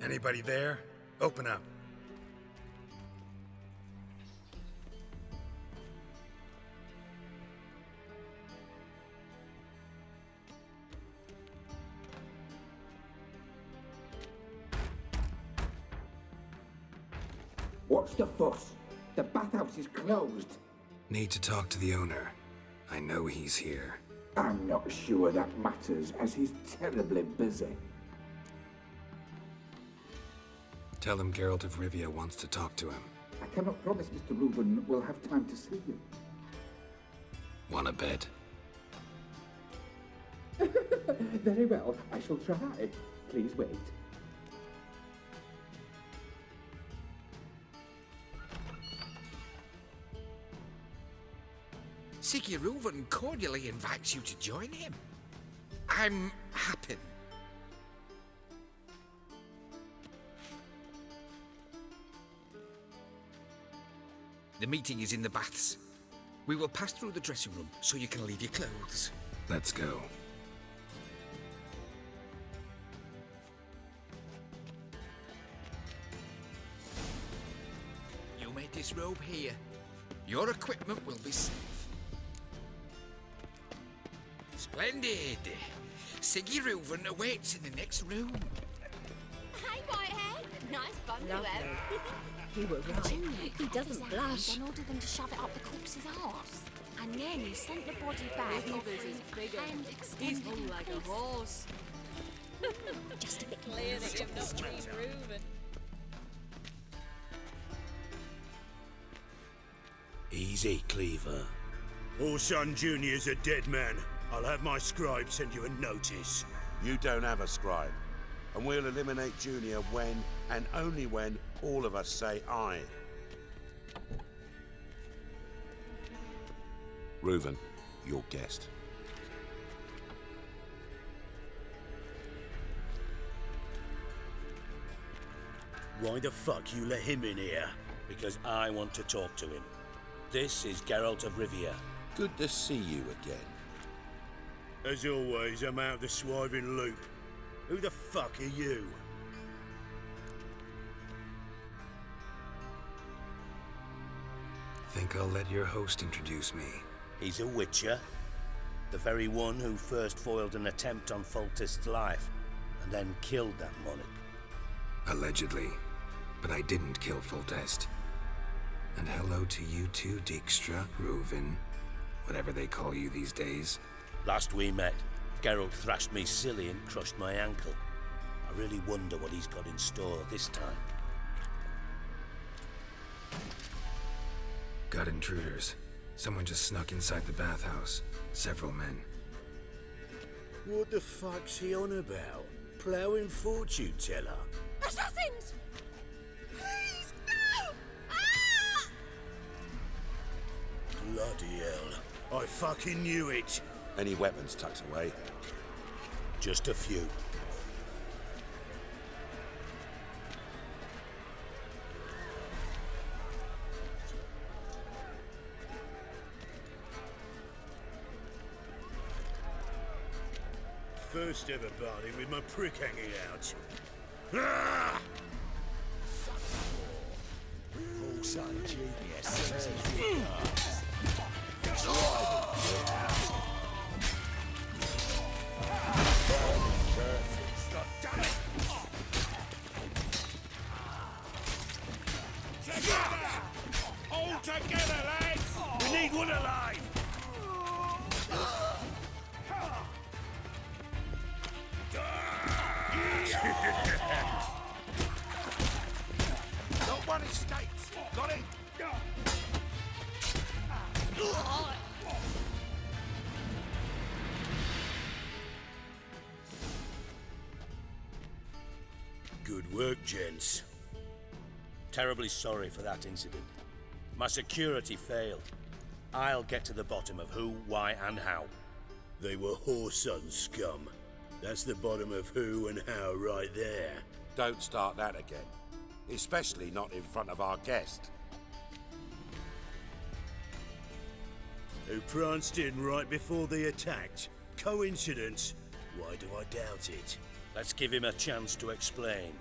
Anybody there? Open up. What's the fuss? The bathhouse is closed. Need to talk to the owner. I know he's here. I'm not sure that matters, as he's terribly busy. Tell him Geralt of Rivia wants to talk to him. I cannot promise Mr. Reuven will have time to see you. Wanna bet? Very well, I shall try. Please wait. Reuven cordially invites you to join him. I'm happy. The meeting is in the baths. We will pass through the dressing room so you can leave your clothes. Let's go. You may disrobe here. Your equipment will be safe. Splendid! Reuven awaits in the next room. Hey, Whitehead! Nice bun you have. You were right. He doesn't blush. Then ordered them to shove it up the corpse's arse. And then he sent the body back offering and extended He's hung like a horse. just a bit Clearly in the street, Reuven. Easy, Cleaver. Orson Jr.'s a dead man. I'll have my scribe send you a notice. You don't have a scribe. And we'll eliminate Junior when, and only when, all of us say aye. Reuven, your guest. Why the fuck you let him in here? Because I want to talk to him. This is Geralt of Rivia. Good to see you again. As always, I'm out of the swiving loop. Who the fuck are you? Think I'll let your host introduce me. He's a witcher. The very one who first foiled an attempt on Foltest's life, and then killed that monarch. Allegedly. But I didn't kill Foltest. And hello to you too, Dijkstra, Reuven, whatever they call you these days. Last we met, Geralt thrashed me silly and crushed my ankle. I really wonder what he's got in store this time. Got intruders. Someone just snuck inside the bathhouse. Several men. What the fuck's he on about? Ploughing fortune teller? Assassins! Please, no! Ah! Bloody hell. I fucking knew it. Any weapons tucked away? Just a few. First ever party with my prick hanging out. Ah! Also, genius. All together, lads! We need one alive! Not one escapes. Got it? Good work, gents. Terribly sorry for that incident. My security failed. I'll get to the bottom of who, why, and how. They were whoreson scum. That's the bottom of who and how right there. Don't start that again. Especially not in front of our guest. Who pranced in right before they attacked. Coincidence? Why do I doubt it? Let's give him a chance to explain.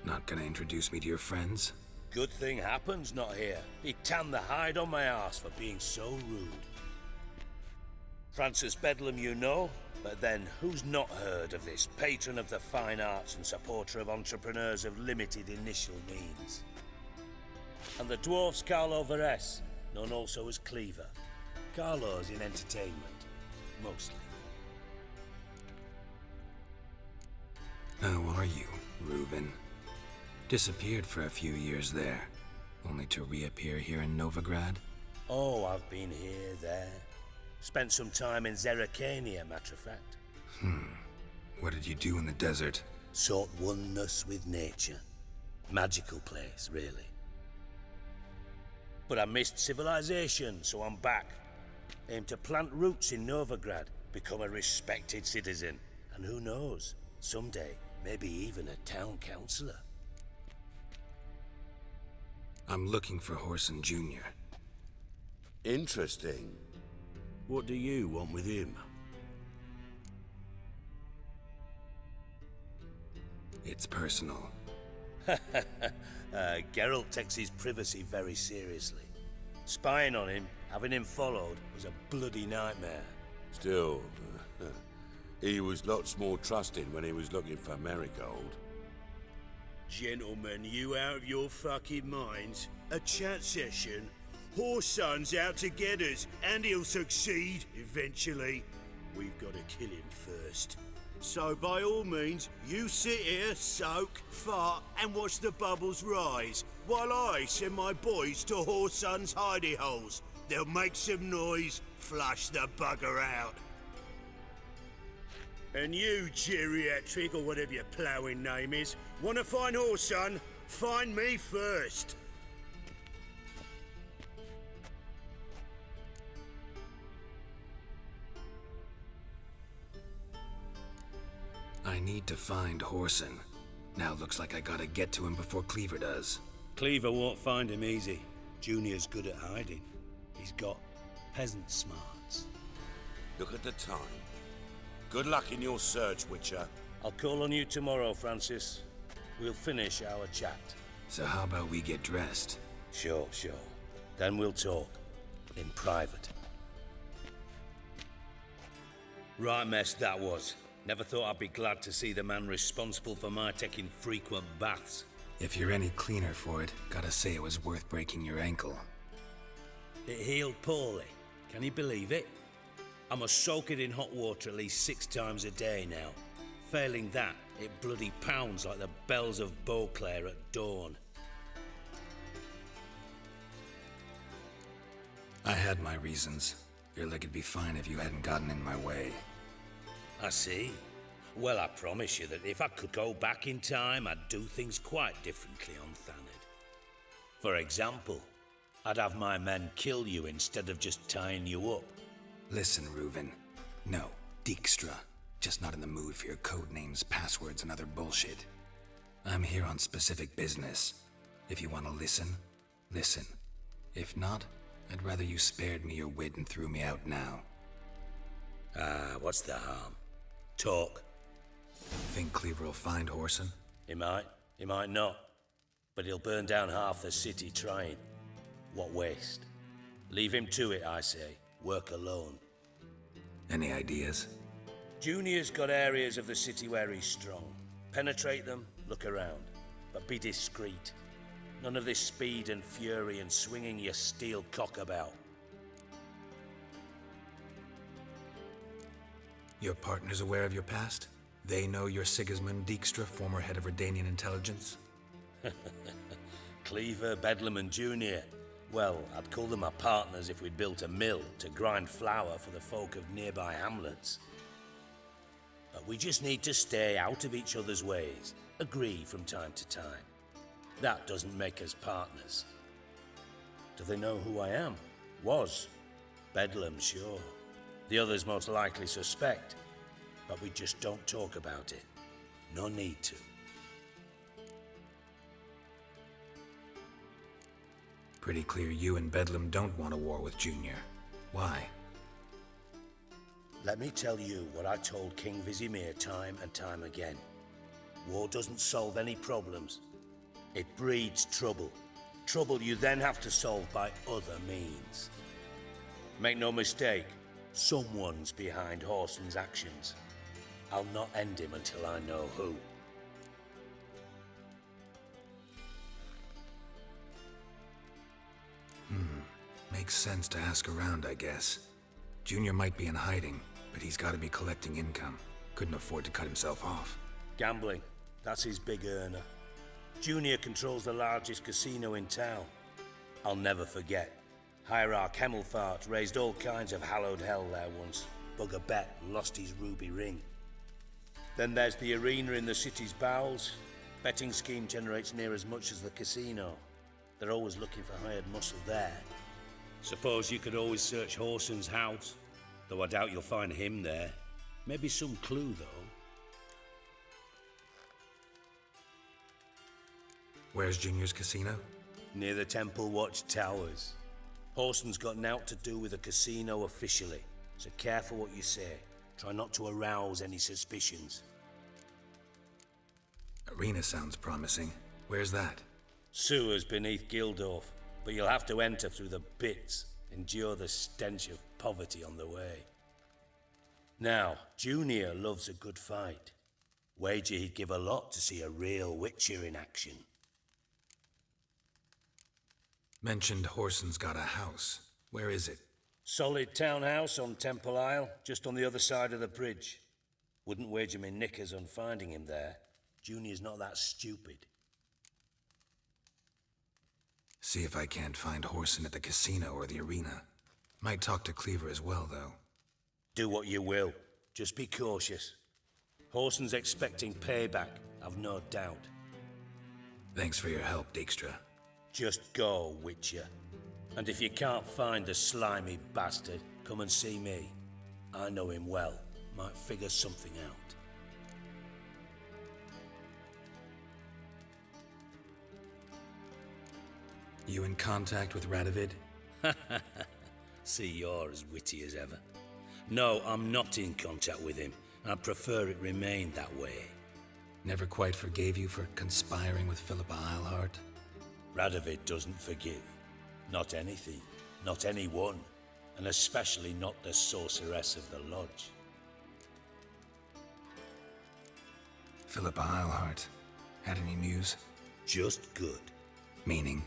Not gonna introduce me to your friends? Good thing happens not here. He tanned the hide on my arse for being so rude. Francis Bedlam you know, but then who's not heard of this patron of the fine arts and supporter of entrepreneurs of limited initial means? And the dwarf's Carlo Veres, known also as Cleaver. Carlo's in entertainment, mostly. How are you, Reuven? Disappeared for a few years there, only to reappear here in Novigrad? Oh, I've been here, there. Spent some time in Zerrikania, matter of fact. What did you do in the desert? Sought oneness with nature. Magical place, really. But I missed civilization, so I'm back. Aim to plant roots in Novigrad, become a respected citizen. And who knows, someday, maybe even a town councillor. I'm looking for Horson Jr. Interesting. What do you want with him? It's personal. Geralt takes his privacy very seriously. Spying on him, having him followed, was a bloody nightmare. Still, he was lots more trusted when he was looking for Marigold. Gentlemen, you out of your fucking minds? A chat session? Horson's out to get us, and he'll succeed, eventually. We've got to kill him first. So by all means, you sit here, soak, fart, and watch the bubbles rise, while I send my boys to Horson's hidey holes. They'll make some noise, flush the bugger out. And you, geriatric, or whatever your ploughing name is, want to find Horson? Find me first. I need to find Horson. Now looks like I gotta get to him before Cleaver does. Cleaver won't find him easy. Junior's good at hiding. He's got peasant smarts. Look at the time. Good luck in your search, Witcher. I'll call on you tomorrow, Francis. We'll finish our chat. So how about we get dressed? Sure. Then we'll talk. In private. Right mess that was. Never thought I'd be glad to see the man responsible for my taking frequent baths. If you're any cleaner for it, gotta say it was worth breaking your ankle. It healed poorly. Can you believe it? I must soak it in hot water at least 6 times a day now. Failing that, it bloody pounds like the bells of Beauclair at dawn. I had my reasons. Your leg would be fine if you hadn't gotten in my way. I see. Well, I promise you that if I could go back in time, I'd do things quite differently on Thanedd. For example, I'd have my men kill you instead of just tying you up. Listen, Reuven. No, Dijkstra. Just not in the mood for your code names, passwords, and other bullshit. I'm here on specific business. If you want to listen, listen. If not, I'd rather you spared me your wit and threw me out now. What's the harm? Talk. Think Cleaver will find Horson? He might not. But he'll burn down half the city trying. What waste? Leave him to it, I say. Work alone. Any ideas? Junior's got areas of the city where he's strong. Penetrate them, look around. But be discreet. None of this speed and fury and swinging your steel cock about. Your partner's aware of your past? They know you're Sigismund Dijkstra, former head of Redanian intelligence? Cleaver, Bedlam and Junior. Well, I'd call them my partners if we'd built a mill to grind flour for the folk of nearby hamlets. But we just need to stay out of each other's ways, agree from time to time. That doesn't make us partners. Do they know who I am? Was. Bedlam, sure. The others most likely suspect, but we just don't talk about it. No need to. Pretty clear you and Bedlam don't want a war with Junior. Why? Let me tell you what I told King Vizimir time and time again. War doesn't solve any problems, It breeds trouble. Trouble you then have to solve by other means. Make no mistake, someone's behind Horson's actions. I'll not end him until I know who. Makes sense to ask around, I guess. Junior might be in hiding, but he's got to be collecting income. Couldn't afford to cut himself off. Gambling, that's his big earner. Junior controls the largest casino in town. I'll never forget. Hierarch Hemmelfart raised all kinds of hallowed hell there once. Bugger bet lost his ruby ring. Then there's the arena in the city's bowels. Betting scheme generates near as much as the casino. They're always looking for hired muscle there. Suppose you could always search Horson's house, though I doubt you'll find him there. Maybe some clue, though. Where's Junior's casino? Near the Temple Watch Towers. Horson's got nought to do with the casino officially, so careful what you say. Try not to arouse any suspicions. Arena sounds promising. Where's that? Sewers beneath Gildorf, but you'll have to enter through the bits, endure the stench of poverty on the way. Now, Junior loves a good fight. Wager he'd give a lot to see a real Witcher in action. Mentioned Horson's got a house. Where is it? Solid townhouse on Temple Isle, just on the other side of the bridge. Wouldn't wager me knickers on finding him there. Junior's not that stupid. See if I can't find Horson at the casino or the arena. Might talk to Cleaver as well, though. Do what you will. Just be cautious. Horson's expecting payback, I've no doubt. Thanks for your help, Dijkstra. Just go, Witcher. And if you can't find the slimy bastard, come and see me. I know him well. Might figure something out. You in contact with Radovid? See, you're as witty as ever. No, I'm not in contact with him. I'd prefer it remained that way. Never quite forgave you for conspiring with Philippa Eilhart? Radovid doesn't forgive. Not anything. Not anyone. And especially not the sorceress of the lodge. Philippa Eilhart. Had any news? Just good. Meaning?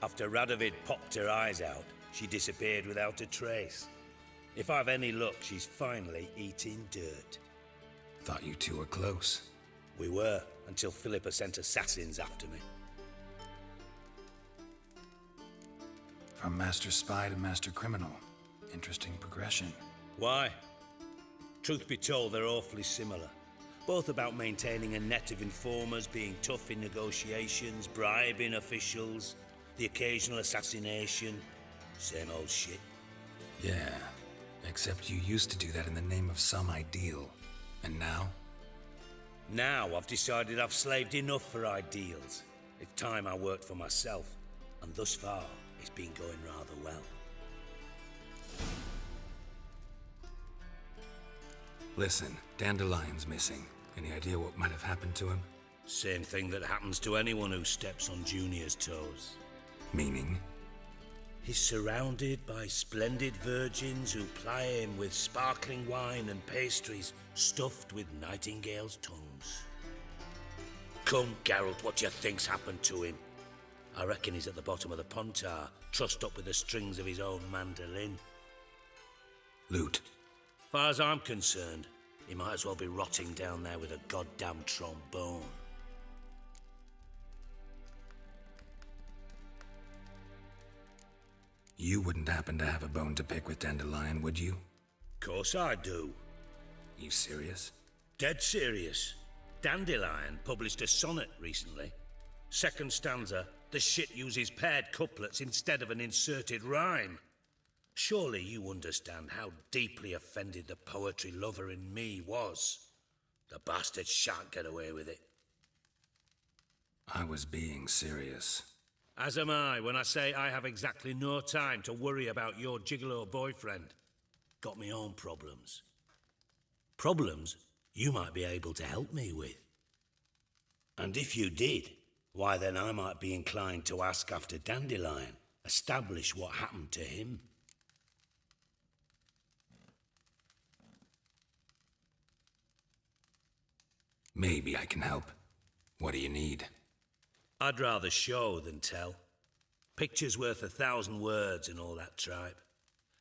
After Radovid popped her eyes out, she disappeared without a trace. If I've any luck, she's finally eating dirt. Thought you two were close. We were, until Philippa sent assassins after me. From Master Spy to Master Criminal. Interesting progression. Why? Truth be told, they're awfully similar. Both about maintaining a net of informers, being tough in negotiations, bribing officials, the occasional assassination. Same old shit. Yeah, except you used to do that in the name of some ideal. And now? Now I've decided I've slaved enough for ideals. It's time I worked for myself. And thus far, it's been going rather well. Listen, Dandelion's missing. Any idea what might have happened to him? Same thing that happens to anyone who steps on Junior's toes. Meaning? He's surrounded by splendid virgins who ply him with sparkling wine and pastries stuffed with nightingales' tongues. Come, Geralt, what do you think's happened to him? I reckon he's at the bottom of the Pontar, trussed up with the strings of his own mandolin. Loot. Far as I'm concerned, he might as well be rotting down there with a goddamn trombone. You wouldn't happen to have a bone to pick with Dandelion, would you? Course I do. You serious? Dead serious. Dandelion published a sonnet recently. Second stanza, the shit uses paired couplets instead of an inserted rhyme. Surely you understand how deeply offended the poetry lover in me was. The bastard shan't get away with it. I was being serious. As am I when I say I have exactly no time to worry about your gigolo boyfriend. Got me own problems. Problems you might be able to help me with. And if you did, Why then I might be inclined to ask after Dandelion, establish what happened to him. Maybe I can help. What do you need? I'd rather show than tell. Picture's worth 1,000 words and all that tripe.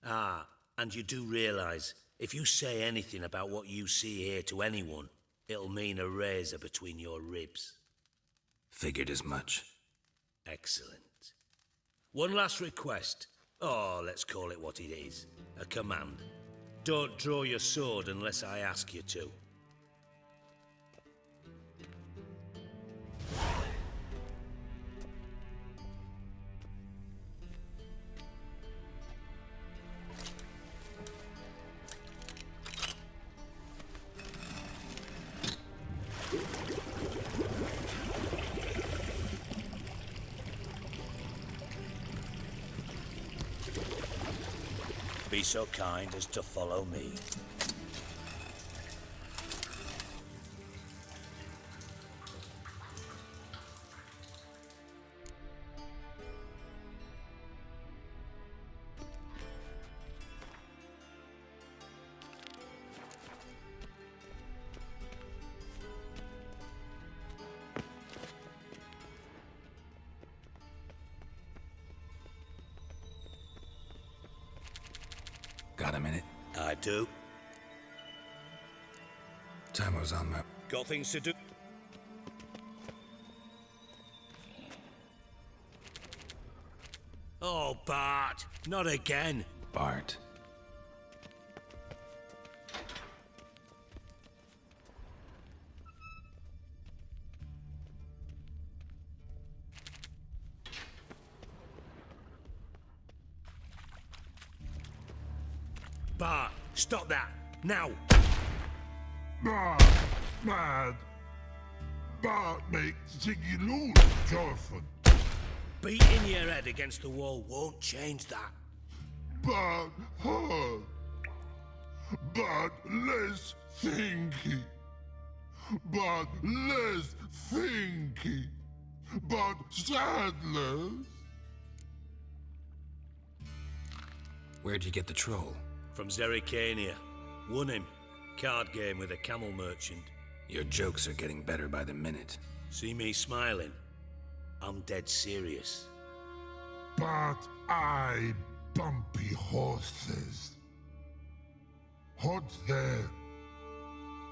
Ah, and you do realise, if you say anything about what you see here to anyone, it'll mean a razor between your ribs. Figured as much. Excellent. One last request. Oh, let's call it what it is. A command. Don't draw your sword unless I ask you to. Be so kind as to follow me. Got a minute? I do. Timer's on my... Got things to do. Oh, Bart, not again. Bart. Bart, stop that, now! Mad. Bart make Ziggy lose, Jorfin. Beating your head against the wall won't change that. But hard. But less thinky. But less thinky. But sadless. Where'd you get the troll? From Zerrikania. Won him. Card game with a camel merchant. Your jokes are getting better by the minute. See me smiling? I'm dead serious. But I bumpy horses. Hot there.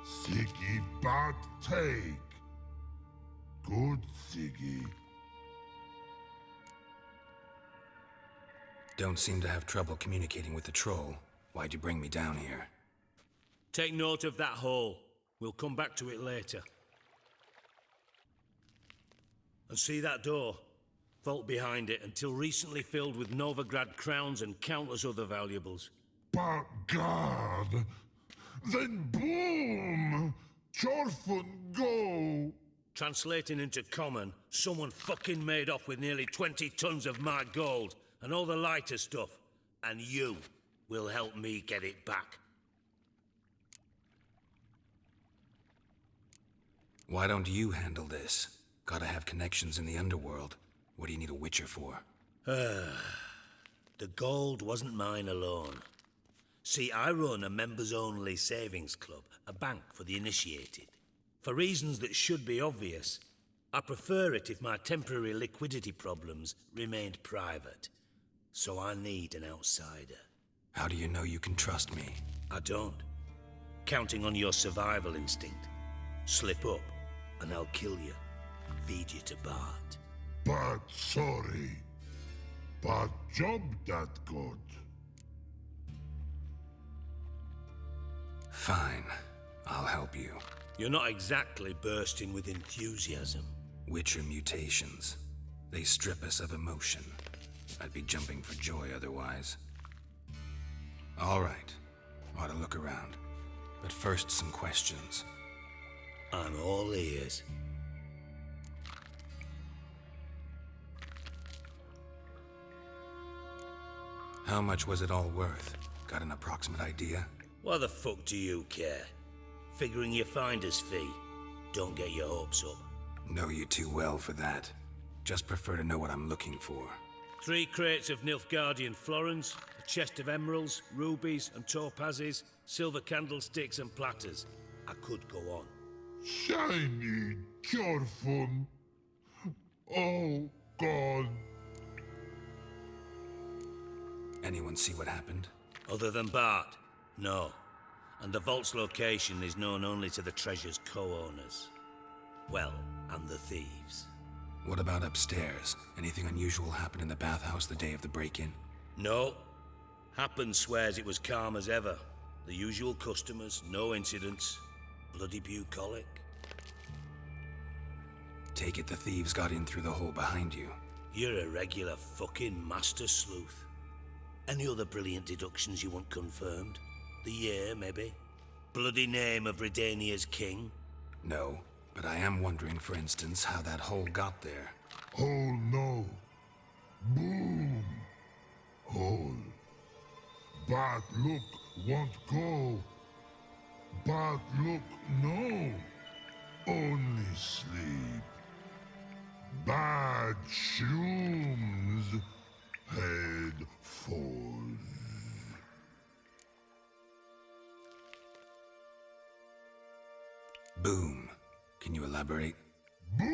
Siggy but take. Good Siggy. Don't seem to have trouble communicating with the troll. Why'd you bring me down here? Take note of that hole. We'll come back to it later. And see that door? Vault behind it, until recently filled with Novigrad crowns and countless other valuables. But God, then boom! Chorfun go! Translating into common, someone fucking made off with nearly 20 tons of my gold and all the lighter stuff. And you will help me get it back. Why don't you handle this? Gotta have connections in the underworld. What do you need a witcher for? The gold wasn't mine alone. See, I run a members-only savings club, a bank for the initiated. For reasons that should be obvious, I prefer it if my temporary liquidity problems remained private. So I need an outsider. How do you know you can trust me? I don't. Counting on your survival instinct. Slip up, and I'll kill you. Feed you to Bart. But sorry. But job that good. Fine. I'll help you. You're not exactly bursting with enthusiasm. Witcher mutations. They strip us of emotion. I'd be jumping for joy otherwise. All right. Ought to look around. But first, some questions. I'm all ears. How much was it all worth? Got an approximate idea? Why the fuck do you care? Figuring your finder's fee. Don't get your hopes up. Know you too well for that. Just prefer to know what I'm looking for. 3 crates of Nilfgaardian florins, a chest of emeralds, rubies and topazes, silver candlesticks and platters. I could go on. Shiny Jorfun. Oh, God. Anyone see what happened? Other than Bart? No. And the vault's location is known only to the treasure's co-owners. Well, and the thieves. What about upstairs? Anything unusual happen in the bathhouse the day of the break-in? No. Happen swears it was calm as ever. The usual customers, no incidents. Bloody bucolic. Take it the thieves got in through the hole behind you. You're a regular fucking master sleuth. Any other brilliant deductions you want confirmed? The year, maybe? Bloody name of Redania's king? No, but I am wondering, for instance, how that hole got there. Hole no. Boom. Hole. Bad look won't go. Bad look no. Only sleep. Bad shrooms. Head falls. Boom. Can you elaborate? Boom!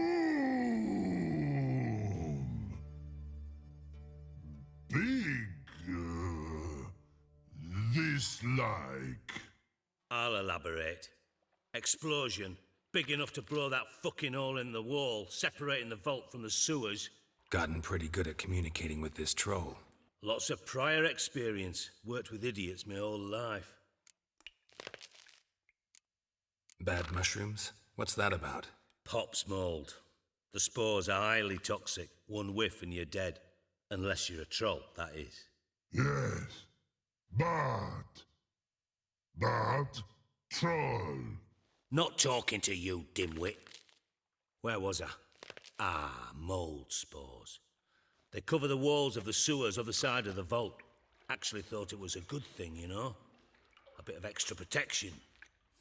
Big. This like. I'll elaborate. Explosion. Big enough to blow that fucking hole in the wall, separating the vault from the sewers. Gotten pretty good at communicating with this troll. Lots of prior experience. Worked with idiots my whole life. Bad mushrooms? What's that about? Pops mold. The spores are highly toxic. One whiff and you're dead. Unless you're a troll, that is. Yes. But. Troll. Not talking to you, dimwit. Where was I? Ah, mold spores. They cover the walls of the sewers other side of the vault. Actually thought it was a good thing, you know? A bit of extra protection.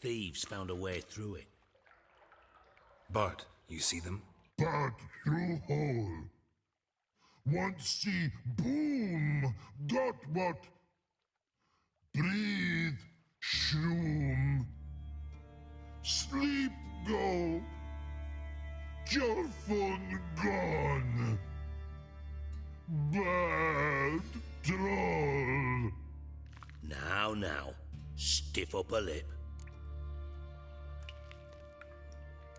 Thieves found a way through it. Bart, you see them? But through hole. Want see boom. Got what? Breathe. Shroom. Sleep go. Your phone gone. Bad troll. Now. Stiff upper lip.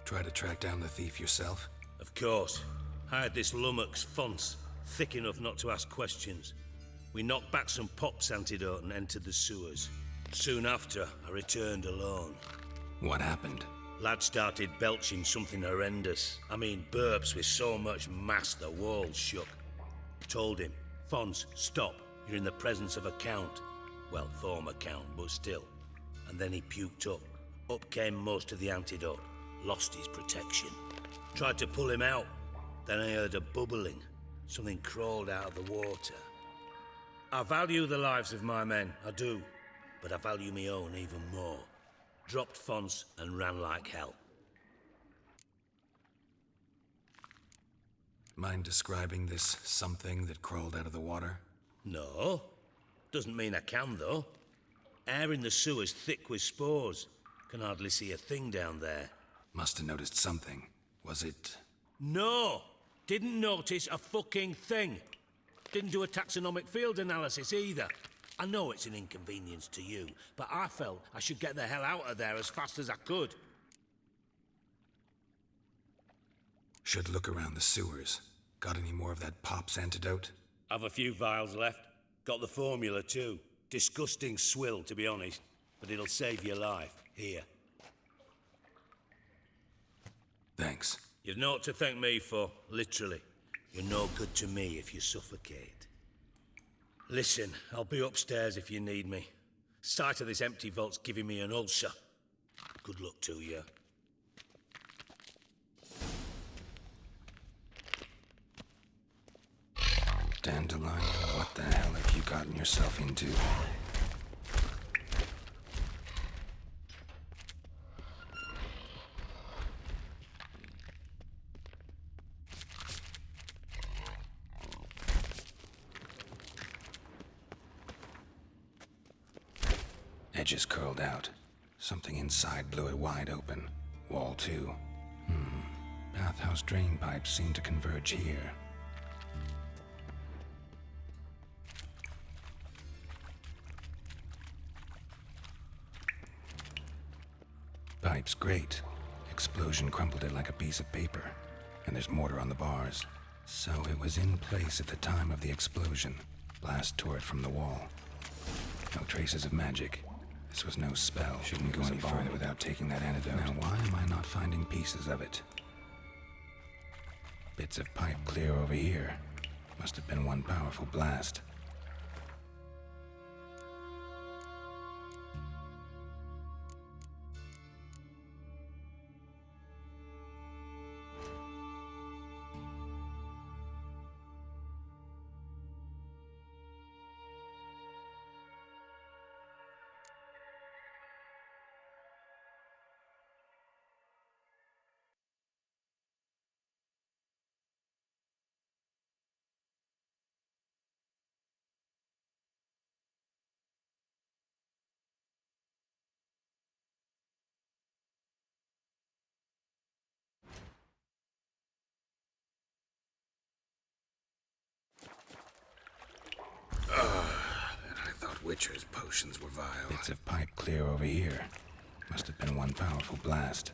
Try to track down the thief yourself? Of course. Hired this lummox Fonce, thick enough not to ask questions. We knocked back some Pop's antidote and entered the sewers. Soon after, I returned alone. What happened? Lad started belching something horrendous. I mean, burps with so much mass the walls shook. Told him, Fonce, stop. You're in the presence of a count. Well, former count, but still. And then he puked up. Up came most of the antidote. Lost his protection. Tried to pull him out. Then I heard a bubbling. Something crawled out of the water. I value the lives of my men, I do. But I value my own even more. Dropped Fonce and ran like hell. Mind describing this something that crawled out of the water? No. Doesn't mean I can, though. Air in the sewer's thick with spores. Can hardly see a thing down there. Must have noticed something. Was it... No! Didn't notice a fucking thing. Didn't do a taxonomic field analysis either. I know it's an inconvenience to you, but I felt I should get the hell out of there as fast as I could. Should look around the sewers. Got any more of that Pop's antidote? Have a few vials left. Got the formula too. Disgusting swill, to be honest. But it'll save your life. Here. Thanks. You've naught to thank me for, literally. You're no good to me if you suffocate. Listen, I'll be upstairs if you need me. Sight of this empty vault's giving me an ulcer. Good luck to you. Dandelion, what the hell have you gotten yourself into? Edges curled out. Something inside blew it wide open. Wall too. Bathhouse drain pipes seem to converge here. Pipes great. Explosion crumpled it like a piece of paper. And there's mortar on the bars. So it was in place at the time of the explosion. Blast tore it from the wall. No traces of magic. This was no spell. Shouldn't go any further without taking that antidote. Now why am I not finding pieces of it? Bits of pipe clear over here. Must have been one powerful blast. Witcher's potions were vile. Bits of pipe clear over here. Must have been one powerful blast.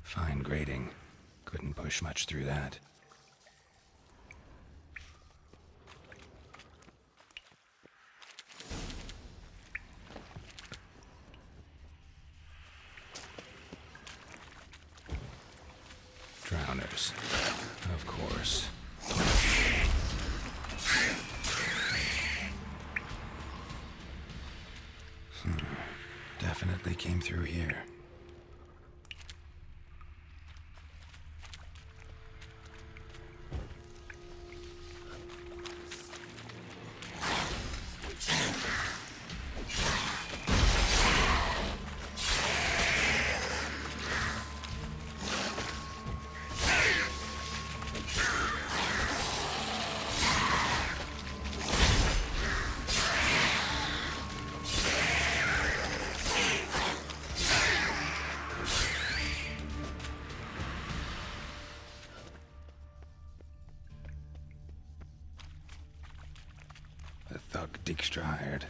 Fine grating. Couldn't push much through that. Drowners. Of course. Definitely came through here. The thug Dijkstra hired.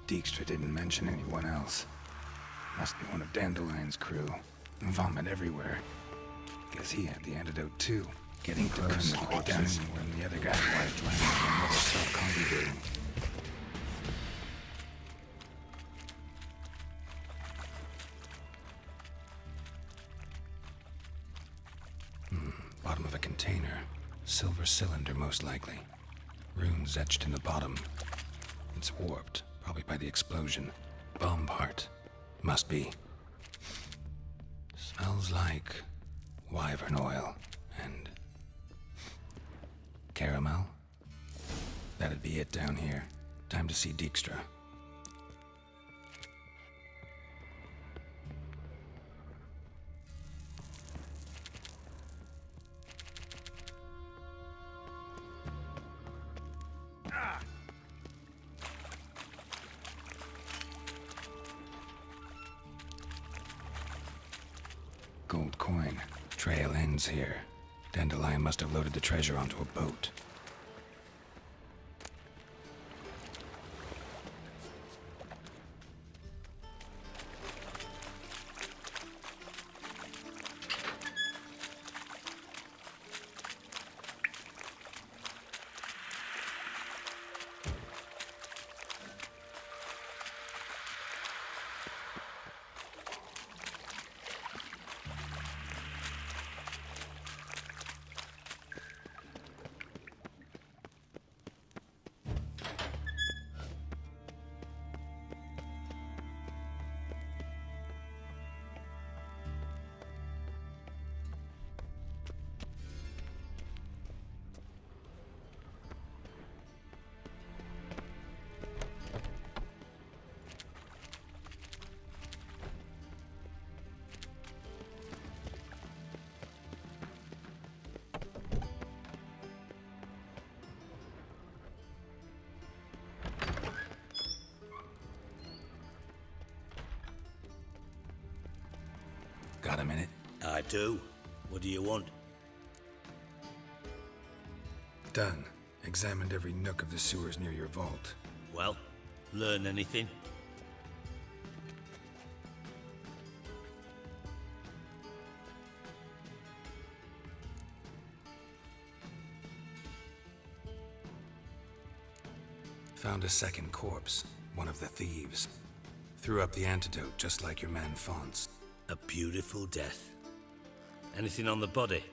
Dijkstra didn't mention anyone else. Must be one of Dandelion's crew. Vomit everywhere. Guess he had the antidote too. Getting close, down when the other guy was drowning and never stopped congregating. Bottom of a container. Silver cylinder, most likely. Runes etched in the bottom. It's warped, probably by the explosion. Bomb part. Must be. Smells like wyvern oil and caramel. That'd be it down here. Time to see Dijkstra. Gold coin. Trail ends here. Dandelion must have loaded the treasure onto a boat. Got a minute? I do. What do you want? Done. Examined every nook of the sewers near your vault. Well, learn anything? Found a second corpse, one of the thieves. Threw up the antidote just like your man Fonz. A beautiful death. Anything on the body?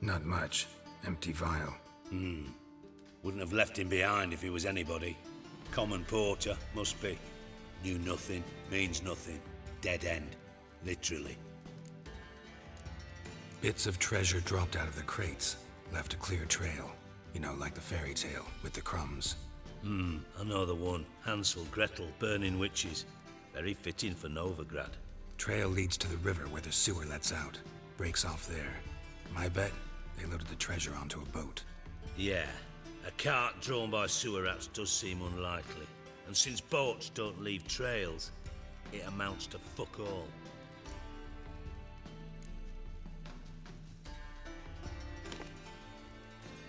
Not much. Empty vial. Wouldn't have left him behind if he was anybody. Common porter, must be. Knew nothing, means nothing. Dead end. Literally. Bits of treasure dropped out of the crates. Left a clear trail. You know, like the fairy tale, with the crumbs. I know the one. Hansel, Gretel, burning witches. Very fitting for Novigrad. Trail leads to the river where the sewer lets out. Breaks off there. My bet, they loaded the treasure onto a boat. Yeah, a cart drawn by sewer rats does seem unlikely. And since boats don't leave trails, it amounts to fuck all.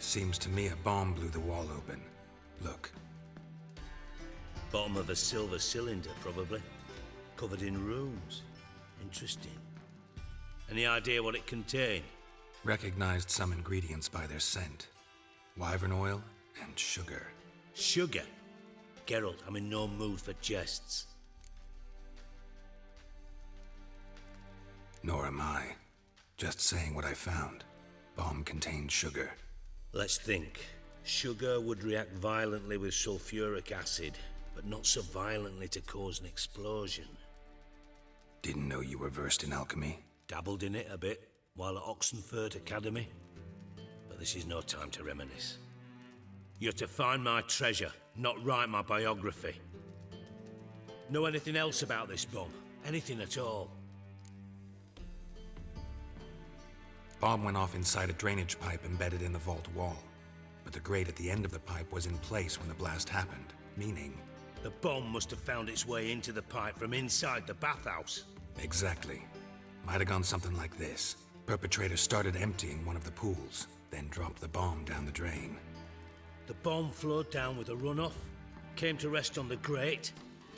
Seems to me a bomb blew the wall open. Look. Bottom of a silver cylinder, probably. Covered in runes. Interesting. Any idea what it contained? Recognized some ingredients by their scent. Wyvern oil and sugar. Sugar? Geralt, I'm in no mood for jests. Nor am I. Just saying what I found. Bomb contained sugar. Let's think. Sugar would react violently with sulfuric acid, but not so violently to cause an explosion. Didn't know you were versed in alchemy. Dabbled in it a bit while at Oxenford Academy. But this is no time to reminisce. You're to find my treasure, not write my biography. Know anything else about this bomb? Anything at all? Bomb went off inside a drainage pipe embedded in the vault wall. But the grate at the end of the pipe was in place when the blast happened, meaning... The bomb must have found its way into the pipe from inside the bathhouse. Exactly. Might have gone something like this. Perpetrator started emptying one of the pools, then dropped the bomb down the drain. The bomb flowed down with a runoff, came to rest on the grate,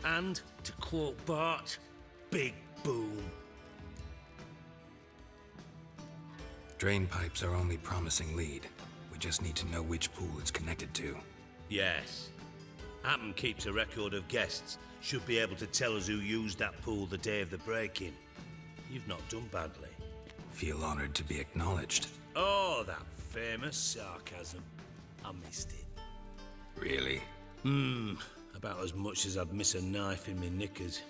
and, to quote Bart, big boom. Drain pipes are only promising lead. We just need to know which pool it's connected to. Yes. Hammond keeps a record of guests. Should be able to tell us who used that pool the day of the break-in. You've not done badly. Feel honored to be acknowledged. Oh, that famous sarcasm. I missed it. Really? About as much as I'd miss a knife in me knickers.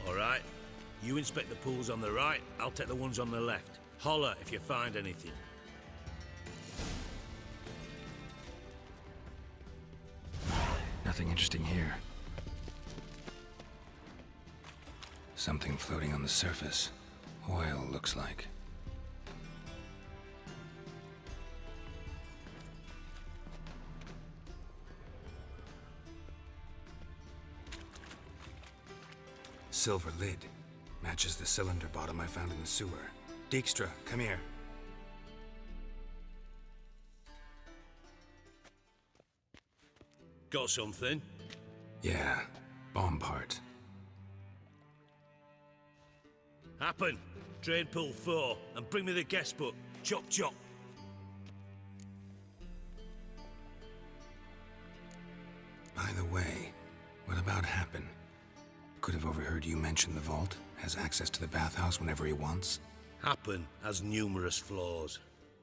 All right. You inspect the pools on the right, I'll take the ones on the left. Holler if you find anything. Nothing interesting here. Something floating on the surface. Oil, looks like. Silver lid. Matches the cylinder bottom I found in the sewer. Dijkstra, come here. Got something? Yeah, bomb part. Happen. Drain pool 4, and bring me the guest book. Chop chop. By the way, what about Happen? Could have overheard you mention the vault. Has access to the bathhouse whenever he wants. Happen has numerous flaws.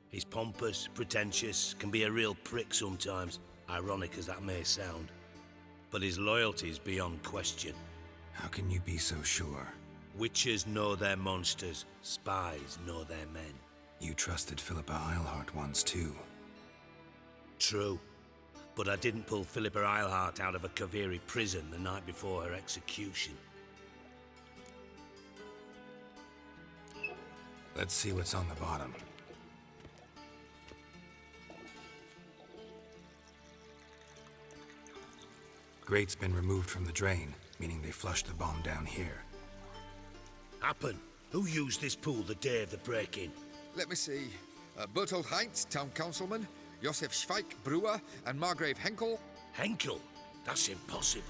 He's pompous, pretentious, can be a real prick sometimes, ironic as that may sound. But his loyalty's beyond question. How can you be so sure? Witches know their monsters, spies know their men. You trusted Philippa Eilhart once too. True. But I didn't pull Philippa Eilhart out of a Kaviri prison the night before her execution. Let's see what's on the bottom. grate's been removed from the drain, meaning they flushed the bomb down here. Happen. Who used this pool the day of the break-in? Let me see. Bertold Heinz, town councilman, Josef Schweik, brewer, and Margrave Henkel. Henkel? That's impossible.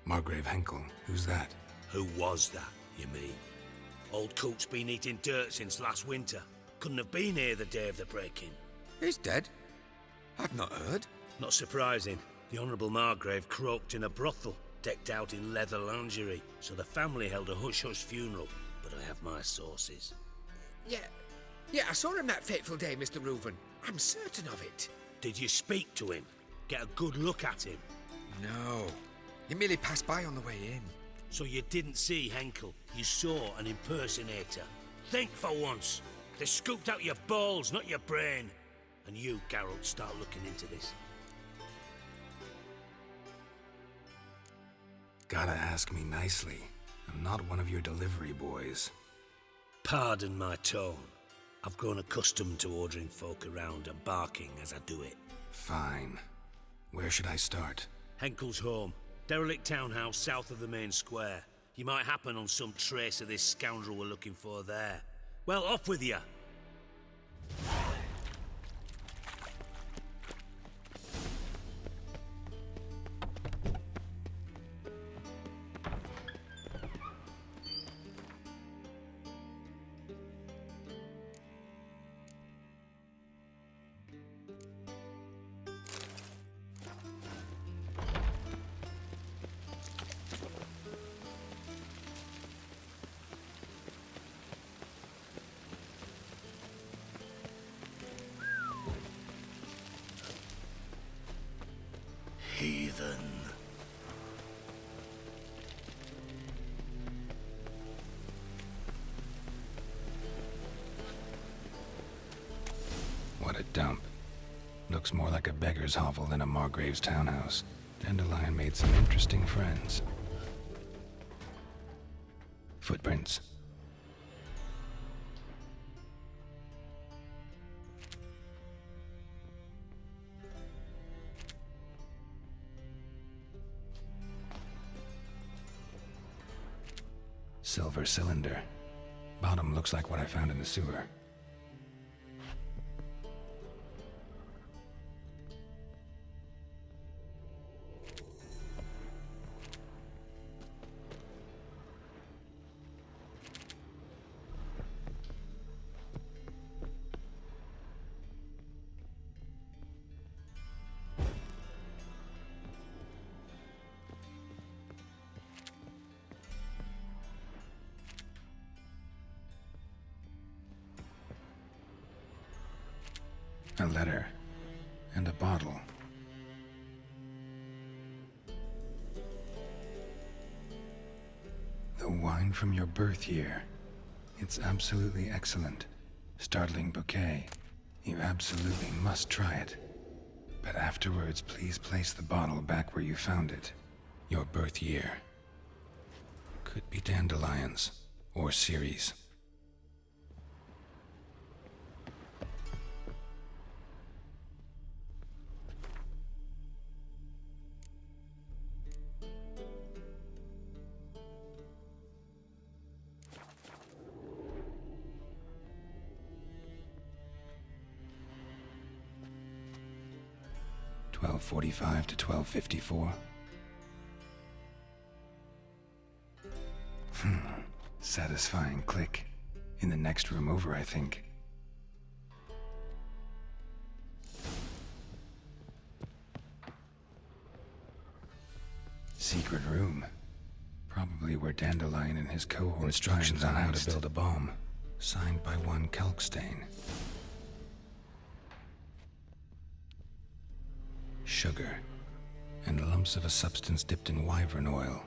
Margrave Henkel, who's that? Who was that, you mean? Old Coot's been eating dirt since last winter. Couldn't have been here the day of the break-in. He's dead? I've not heard. Not surprising. The Honourable Margrave croaked in a brothel, decked out in leather lingerie, so the family held a hush-hush funeral, but I have my sources. Yeah, I saw him that fateful day, Mr. Reuven. I'm certain of it. Did you speak to him? Get a good look at him? No. He merely passed by on the way in. So you didn't see Henkel, you saw an impersonator. Think for once. They scooped out your balls, not your brain. And you, Geralt, start looking into this. Gotta ask me nicely. I'm not one of your delivery boys. Pardon my tone. I've grown accustomed to ordering folk around and barking as I do it. Fine. Where should I start? Henkel's home. Derelict townhouse south of the main square. You might happen on some trace of this scoundrel we're looking for there. Well, off with you! Heathen. What a dump. Looks more like a beggar's hovel than a Margrave's townhouse. Dandelion made some interesting friends. Footprints. Silver cylinder. Bottom looks like what I found in the sewer. A letter. And a bottle. The wine from your birth year. It's absolutely excellent. Startling bouquet. You absolutely must try it. But afterwards, please place the bottle back where you found it. Your birth year. Could be dandelions. Or Ceres. .45 to 12:54. Satisfying click. In the next room over, I think. Secret room. Probably where Dandelion and his cohort instructions on how to build a bomb. Signed by one Kalkstain. Sugar, and lumps of a substance dipped in wyvern oil.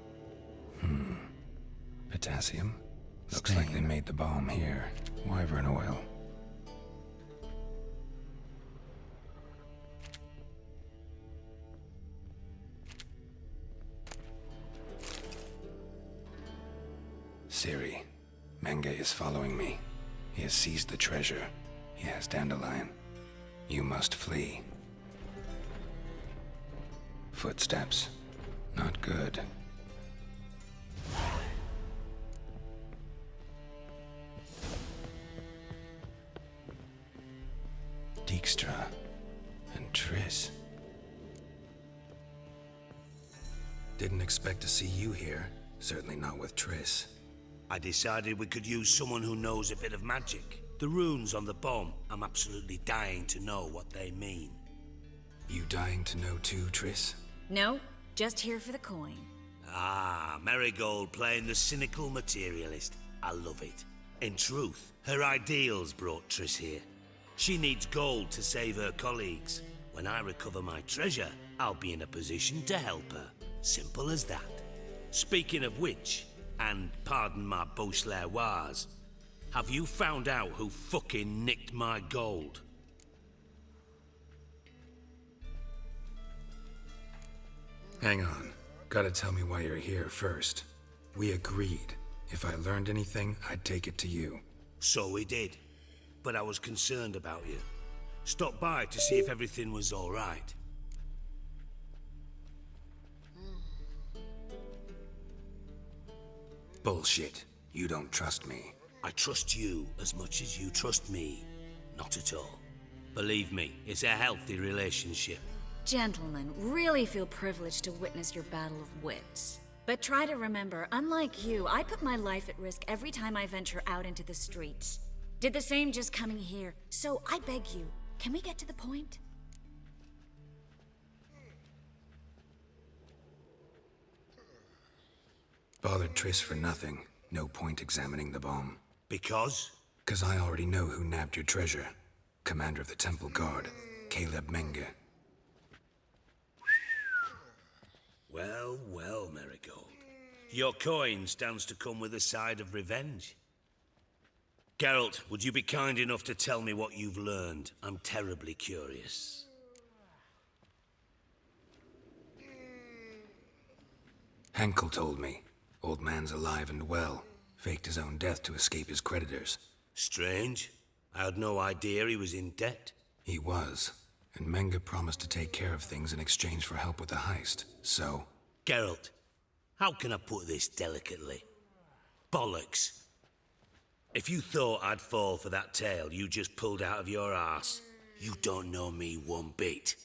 Potassium? Looks like they made the bomb here. Wyvern oil. Siri, Menge is following me. He has seized the treasure. He has Dandelion. You must flee. Footsteps. Not good. Dijkstra and Triss. Didn't expect to see you here. Certainly not with Triss. I decided we could use someone who knows a bit of magic. The runes on the bomb, I'm absolutely dying to know what they mean. You dying to know too, Triss? No, just here for the coin. Ah, Marigold playing the cynical materialist. I love it. In truth, her ideals brought Triss here. She needs gold to save her colleagues. When I recover my treasure, I'll be in a position to help her. Simple as that. Speaking of which, and pardon my Beauclervoise, have you found out who fucking nicked my gold? Hang on. Gotta tell me why you're here first. We agreed. If I learned anything, I'd take it to you. So we did. But I was concerned about you. Stopped by to see if everything was all right. Bullshit. You don't trust me. I trust you as much as you trust me. Not at all. Believe me, it's a healthy relationship. Gentlemen, really feel privileged to witness your battle of wits. But try to remember, unlike you, I put my life at risk every time I venture out into the streets. Did the same just coming here. So I beg you, can we get to the point? Bothered Triss for nothing. No point examining the bomb. Because? 'Cause I already know who nabbed your treasure. Commander of the Temple Guard, Caleb Menge. Well, well, Marigold. Your coin stands to come with a side of revenge. Geralt, would you be kind enough to tell me what you've learned? I'm terribly curious. Henkel told me. Old man's alive and well. Faked his own death to escape his creditors. Strange. I had no idea he was in debt. He was. And Menge promised to take care of things in exchange for help with the heist. So... Geralt, how can I put this delicately? Bollocks. If you thought I'd fall for that tale you just pulled out of your arse, you don't know me one bit.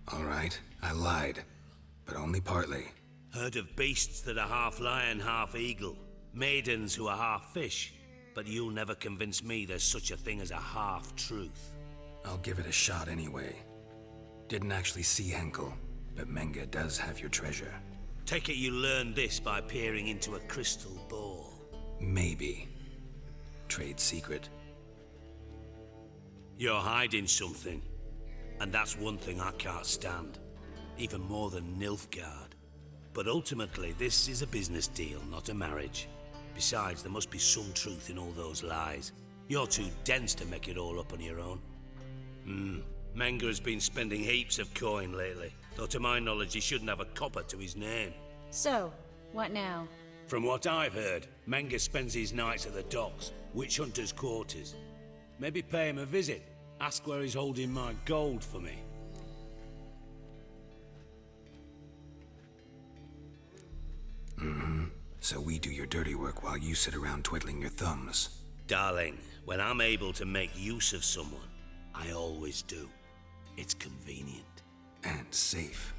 All right, I lied. But only partly. Heard of beasts that are half lion, half eagle. Maidens who are half fish. But you'll never convince me there's such a thing as a half-truth. I'll give it a shot anyway. Didn't actually see Henkel, but Menge does have your treasure. Take it you learned this by peering into a crystal ball. Maybe. Trade secret. You're hiding something. And that's one thing I can't stand. Even more than Nilfgaard. But ultimately, this is a business deal, not a marriage. Besides, there must be some truth in all those lies. You're too dense to make it all up on your own. Menge has been spending heaps of coin lately. Though to my knowledge, he shouldn't have a copper to his name. So, what now? From what I've heard, Menge spends his nights at the docks, witch hunters' quarters. Maybe pay him a visit. Ask where he's holding my gold for me. So we do your dirty work while you sit around twiddling your thumbs. Darling, when I'm able to make use of someone, I always do. It's convenient. And safe.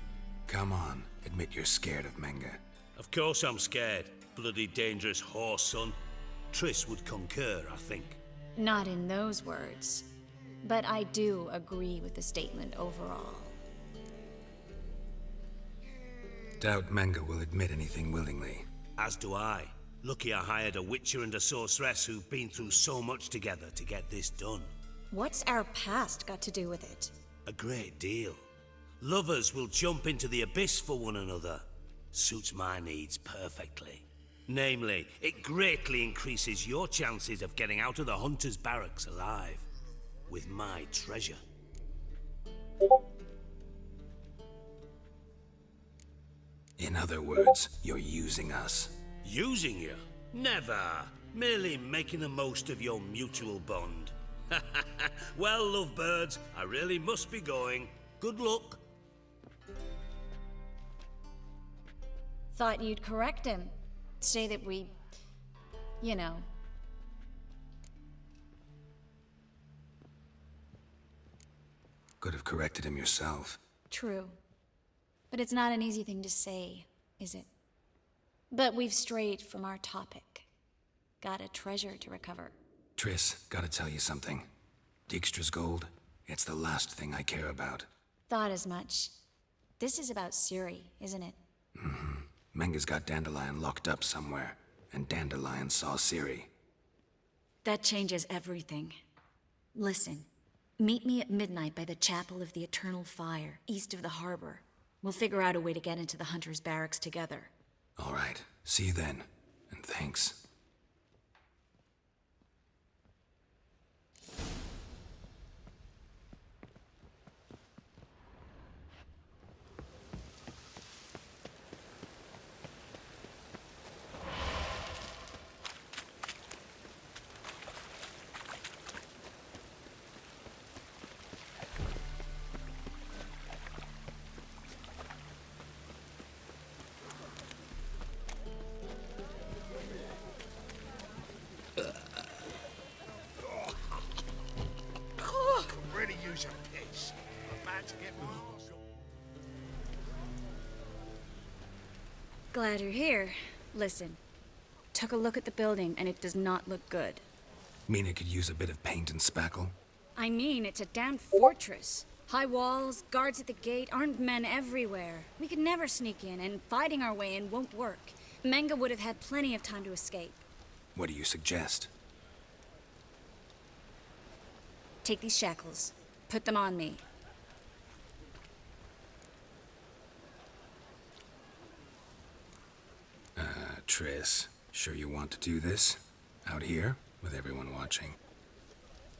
Come on, admit you're scared of Menge. Of course I'm scared. Bloody dangerous horse, son. Triss would concur, I think. Not in those words. But I do agree with the statement overall. Doubt Menge will admit anything willingly. As do I. Lucky I hired a witcher and a sorceress who've been through so much together to get this done. What's our past got to do with it? A great deal. Lovers will jump into the abyss for one another. Suits my needs perfectly. Namely, it greatly increases your chances of getting out of the hunter's barracks alive. With my treasure. In other words, you're using us. Using you? Never. Merely making the most of your mutual bond. Well, lovebirds, I really must be going. Good luck. Thought you'd correct him. Say that we... you know... Could have corrected him yourself. True. But it's not an easy thing to say, is it? But we've strayed from our topic. Got a treasure to recover. Triss, gotta tell you something. Dijkstra's gold, it's the last thing I care about. Thought as much. This is about Ciri, isn't it? Mm-hmm. Menga's got Dandelion locked up somewhere, and Dandelion saw Ciri. That changes everything. Listen, meet me at midnight by the Chapel of the Eternal Fire, east of the harbor. We'll figure out a way to get into the Hunter's barracks together. All right, see you then, and thanks. Glad you're here. Listen, took a look at the building and it does not look good. Mean it could use a bit of paint and spackle? I mean, it's a damn fortress. High walls, guards at the gate, armed men everywhere. We could never sneak in, and fighting our way in won't work. Menga would have had plenty of time to escape. What do you suggest? Take these shackles. Put them on me. Triss, sure you want to do this? Out here, with everyone watching?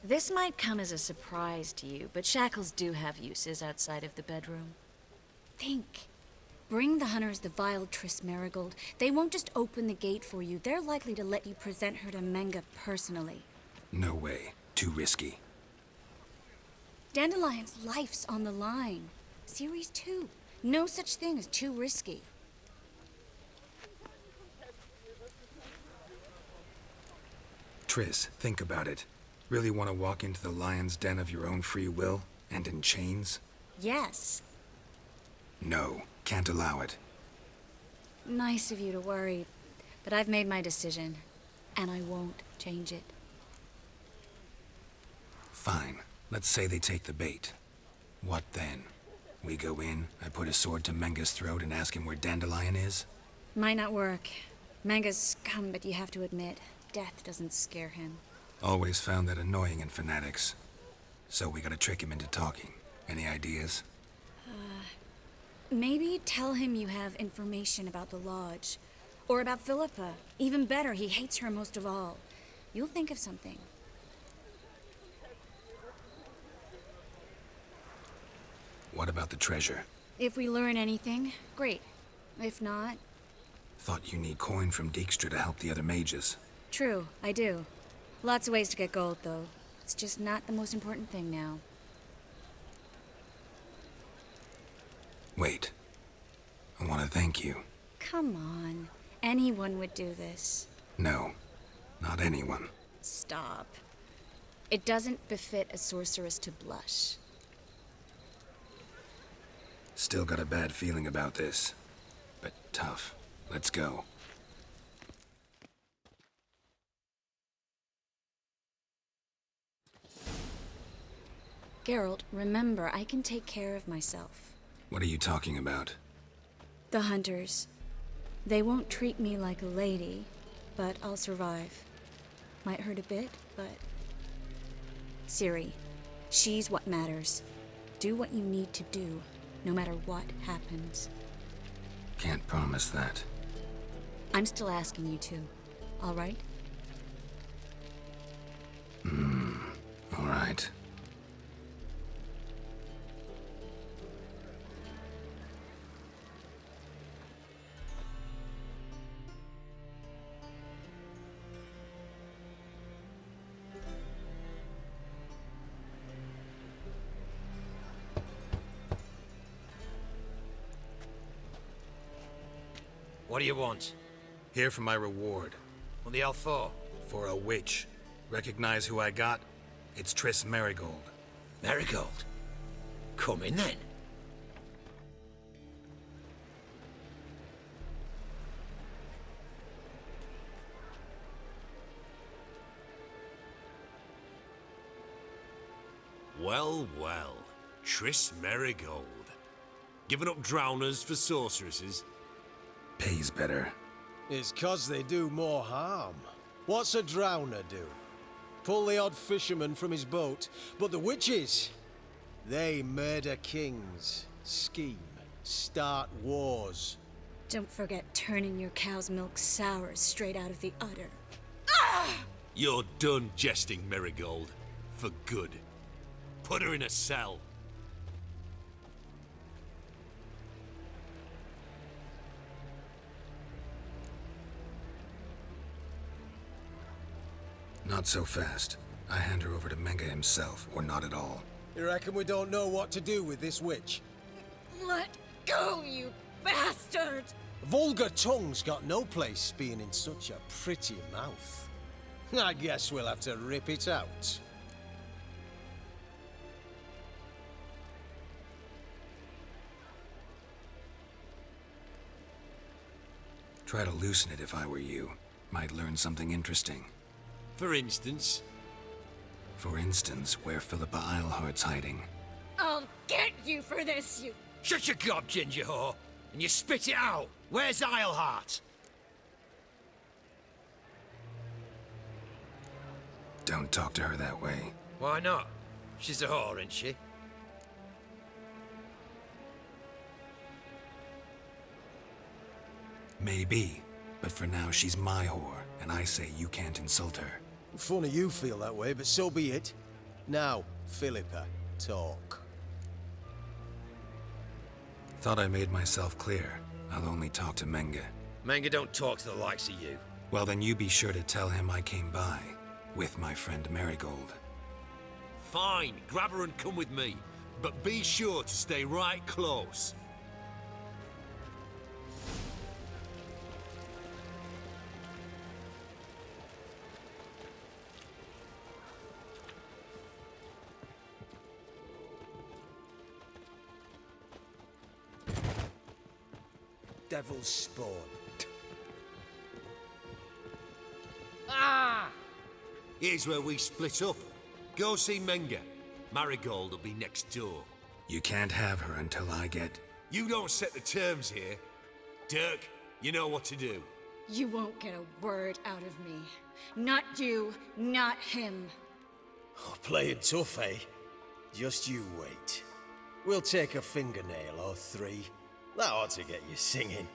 This might come as a surprise to you, but shackles do have uses outside of the bedroom. Think. Bring the hunters the vile Triss Marigold. They won't just open the gate for you. They're likely to let you present her to Menga personally. No way. Too risky. Dandelion's life's on the line. Series 2. No such thing as too risky. Triss, think about it. Really want to walk into the lion's den of your own free will, and in chains? Yes. No, can't allow it. Nice of you to worry, but I've made my decision, and I won't change it. Fine. Let's say they take the bait. What then? We go in, I put a sword to Menga's throat and ask him where Dandelion is? Might not work. Menga's scum, but you have to admit, death doesn't scare him. Always found that annoying in fanatics. So we gotta trick him into talking. Any ideas? Maybe tell him you have information about the Lodge. Or about Philippa. Even better, he hates her most of all. You'll think of something. What about the treasure? If we learn anything, great. If not... Thought you need coin from Dijkstra to help the other mages. True, I do. Lots of ways to get gold, though. It's just not the most important thing now. Wait. I want to thank you. Come on. Anyone would do this. No, not anyone. Stop. It doesn't befit a sorceress to blush. Still got a bad feeling about this. But tough. Let's go. Geralt, remember, I can take care of myself. What are you talking about? The hunters. They won't treat me like a lady, but I'll survive. Might hurt a bit, but... Ciri, she's what matters. Do what you need to do, no matter what happens. Can't promise that. I'm still asking you to, all right? All right. What do you want? Here for my reward. What the hell for? For a witch. Recognize who I got? It's Triss Merigold. Merigold? Come in then. Well, well. Triss Merigold. Giving up drowners for sorceresses? Pays better. It's 'cause they do more harm. What's a drowner do? Pull the odd fisherman from his boat. But the witches, they murder kings, scheme, start wars. Don't forget turning your cow's milk sour straight out of the udder. You're done jesting, Merigold. For good. Put her in a cell. Not so fast. I hand her over to Menge himself, or not at all. You reckon we don't know what to do with this witch? Let go, you bastard! Vulgar tongue's got no place being in such a pretty mouth. I guess we'll have to rip it out. Try to loosen it if I were you. Might learn something interesting. For instance? For instance, where Philippa Eilhart's hiding. I'll get you for this, you... Shut your gob, ginger whore, and you spit it out. Where's Eilhart? Don't talk to her that way. Why not? She's a whore, isn't she? Maybe, but for now she's my whore, and I say you can't insult her. Funny you feel that way, but so be it. Now, Philippa, talk. Thought I made myself clear. I'll only talk to Menge. Menge don't talk to the likes of you. Well, then you be sure to tell him I came by, with my friend Merigold. Fine, grab her and come with me. But be sure to stay right close. Devil's spawn. Here's where we split up. Go see Menge. Marigold will be next door. You can't have her until I get... You don't set the terms here. Dirk, you know what to do. You won't get a word out of me. Not you, not him. Oh, playing tough, eh? Just you wait. We'll take a fingernail or three. That ought to get you singing.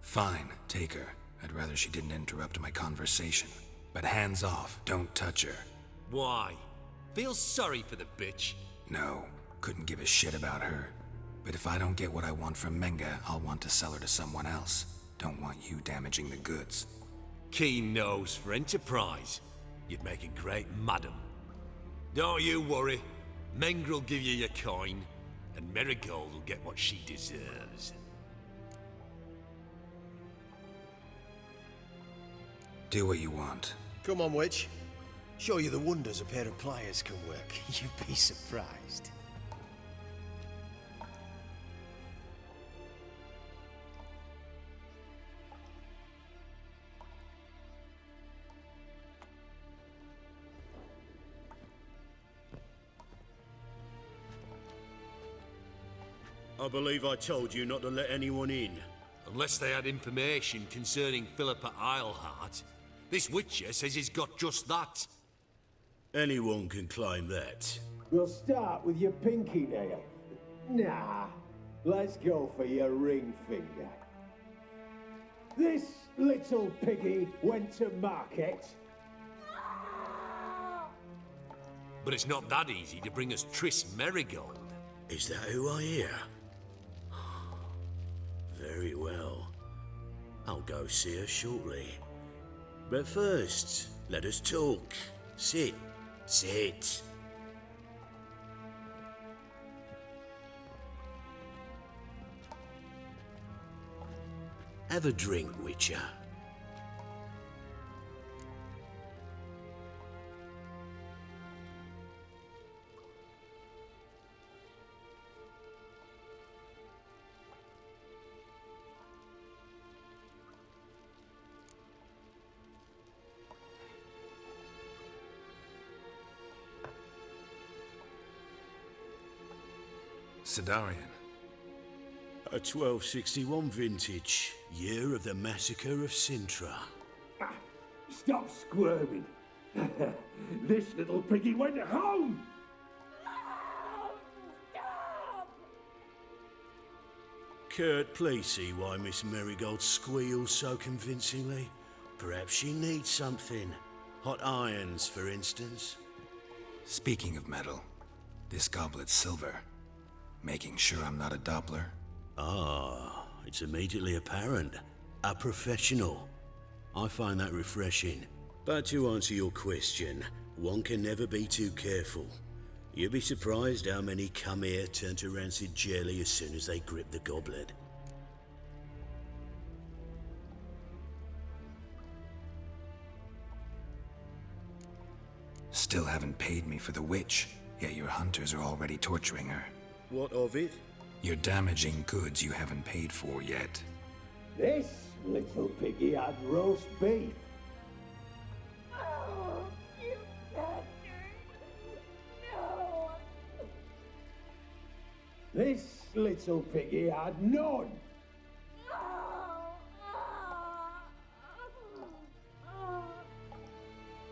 Fine, take her. I'd rather she didn't interrupt my conversation. But hands off, don't touch her. Why? Feel sorry for the bitch? No, couldn't give a shit about her. But if I don't get what I want from Menge, I'll want to sell her to someone else. Don't want you damaging the goods. Keen nose for enterprise. You'd make a great madam. Don't you worry. Mengrel will give you your coin, and Merigold will get what she deserves. Do what you want. Come on, witch. Show you the wonders a pair of pliers can work. You'd be surprised. I believe I told you not to let anyone in. Unless they had information concerning Philippa Eilhart. This witcher says he's got just that. Anyone can claim that. We'll start with your pinky nail. Nah, let's go for your ring finger. This little piggy went to market. But it's not that easy to bring us Triss Merigold. Is that who I hear? Very well. I'll go see her shortly. But first, let us talk. Sit. Sit. Have a drink, Witcher. Sidarian. A 1261 vintage, year of the massacre of Sintra. Stop squirming. This little piggy went home. Kurt, please see why Miss Marigold squeals so convincingly. Perhaps she needs something. Hot irons, for instance. Speaking of metal, this goblet's silver. Making sure I'm not a Doppler? Ah, it's immediately apparent. A professional. I find that refreshing. But to answer your question, one can never be too careful. You'd be surprised how many come here turn to rancid jelly as soon as they grip the goblet. Still haven't paid me for the witch, yet your hunters are already torturing her. What of it? You're damaging goods you haven't paid for yet. This little piggy had roast beef. Oh, you bastard. No. This little piggy had none.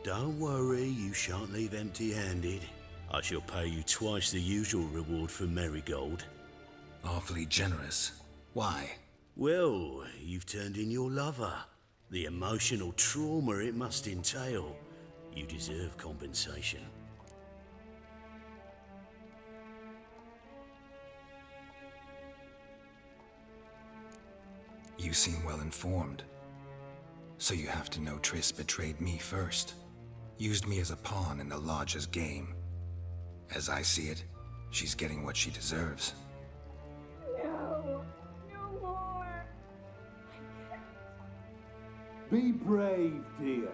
Don't worry, you shan't leave empty-handed. I shall pay you twice the usual reward for Marigold. Awfully generous. Why? Well, you've turned in your lover. The emotional trauma it must entail. You deserve compensation. You seem well informed. So you have to know Triss betrayed me first. Used me as a pawn in the Lodge's game. As I see it, she's getting what she deserves. No. No more. Be brave, dear.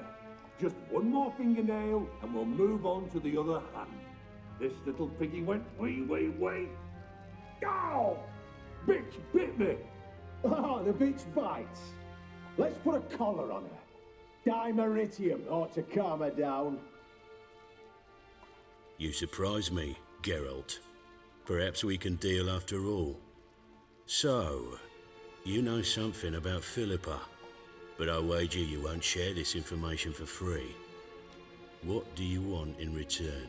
Just one more fingernail and we'll move on to the other hand. This little piggy went wee. Ow! Bitch bit me! Oh, the bitch bites. Let's put a collar on her. Dimeritium ought to calm her down. You surprise me, Geralt. Perhaps we can deal after all. So, you know something about Philippa, but I wager you won't share this information for free. What do you want in return?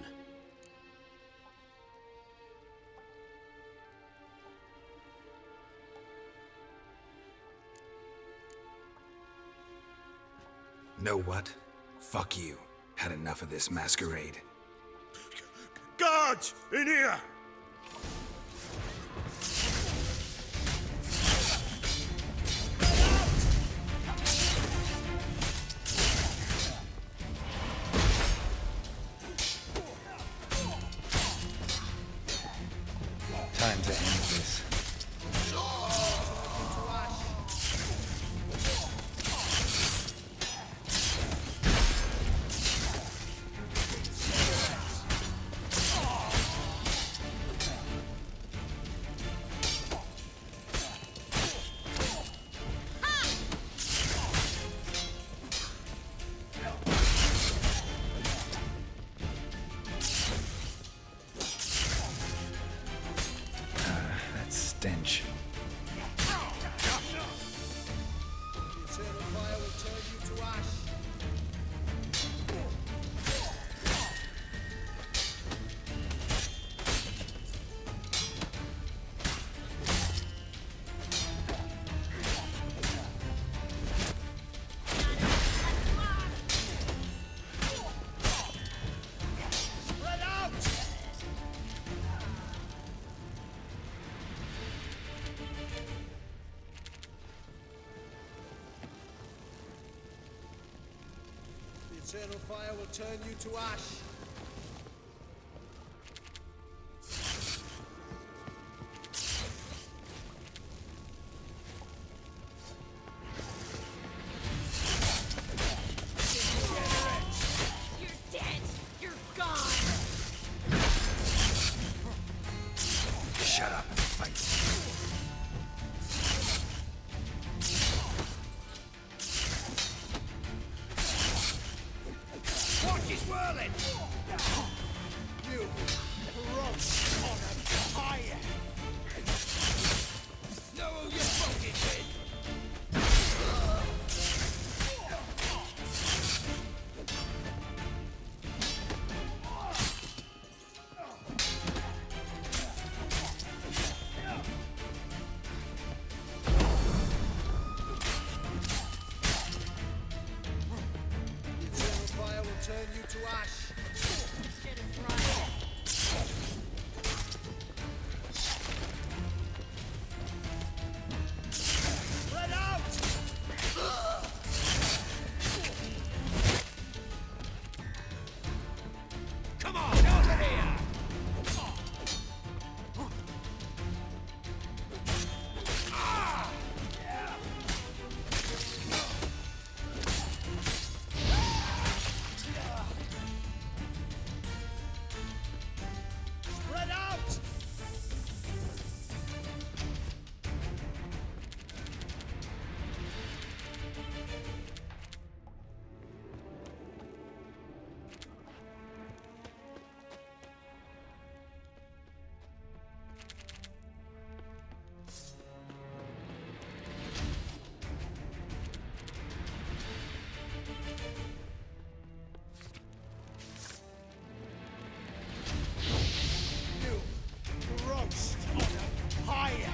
Know what? Fuck you. Had enough of this masquerade. Guards! In here! Time to end this. Stench. Eternal fire will turn you to ash. Shut up and fight. Watch his whirling! You roast on a fire! Know who you're fucking with? Eternal fire will turn you to ash. Spread out! Come on, over here! Spread out! You roast on a fire!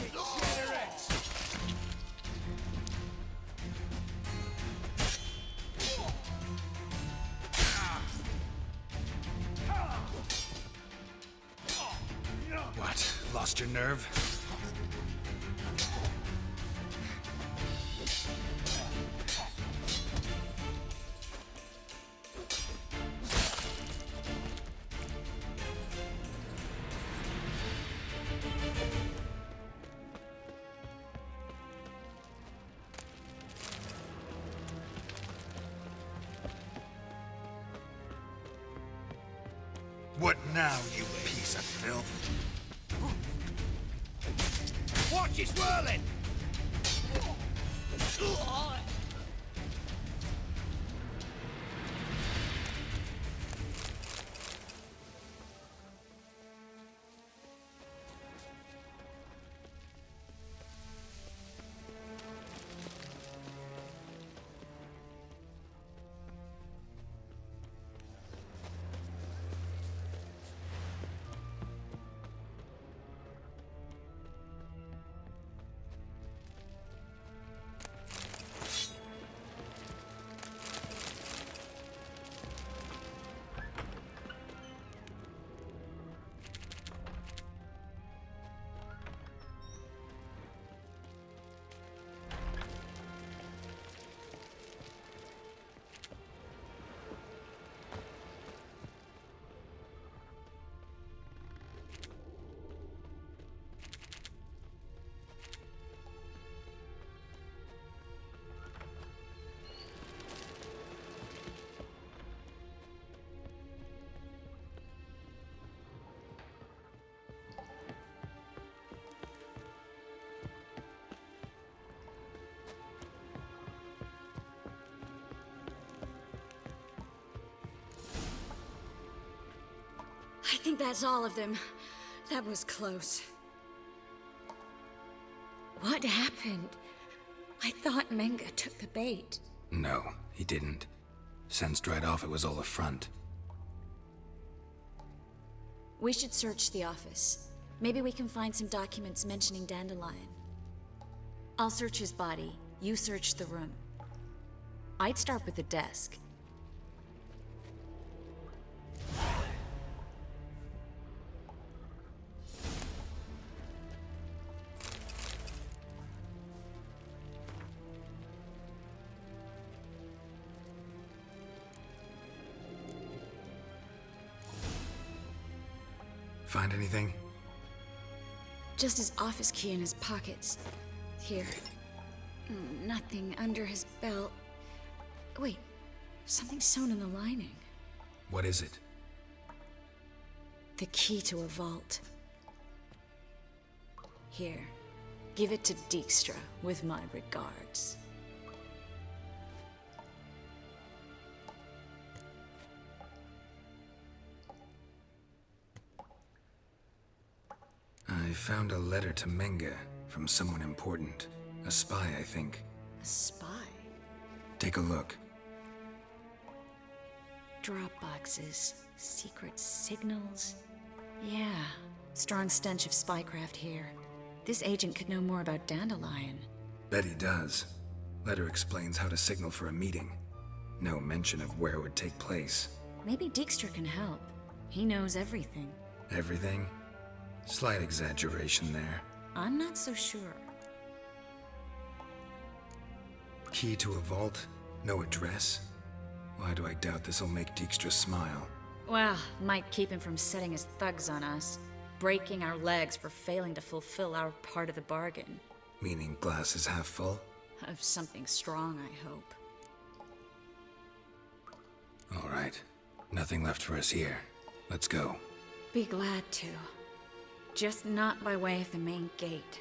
Degenerate! What? Lost your nerve? What now, you piece of filth? Watch his whirling! I think that's all of them. That was close. What happened? I thought Menga took the bait. No, he didn't. Sensed right off it was all a front. We should search the office. Maybe we can find some documents mentioning Dandelion. I'll search his body. You search the room. I'd start with the desk. Find anything? Just his office key in his pockets. Here. Nothing under his belt. Wait, something sewn in the lining. What is it? The key to a vault. Here, give it to Dijkstra with my regards. I found a letter to Menga from someone important. A spy, I think. A spy? Take a look. Drop boxes, secret signals. Yeah, strong stench of spycraft here. This agent could know more about Dandelion. Bet he does. Letter explains how to signal for a meeting. No mention of where it would take place. Maybe Dijkstra can help. He knows everything. Everything? Slight exaggeration there. I'm not so sure. Key to a vault? No address? Why do I doubt this'll make Dijkstra smile? Well, might keep him from setting his thugs on us. Breaking our legs for failing to fulfill our part of the bargain. Meaning glass is half full? Of something strong, I hope. All right. Nothing left for us here. Let's go. Be glad to. Just not by way of the main gate.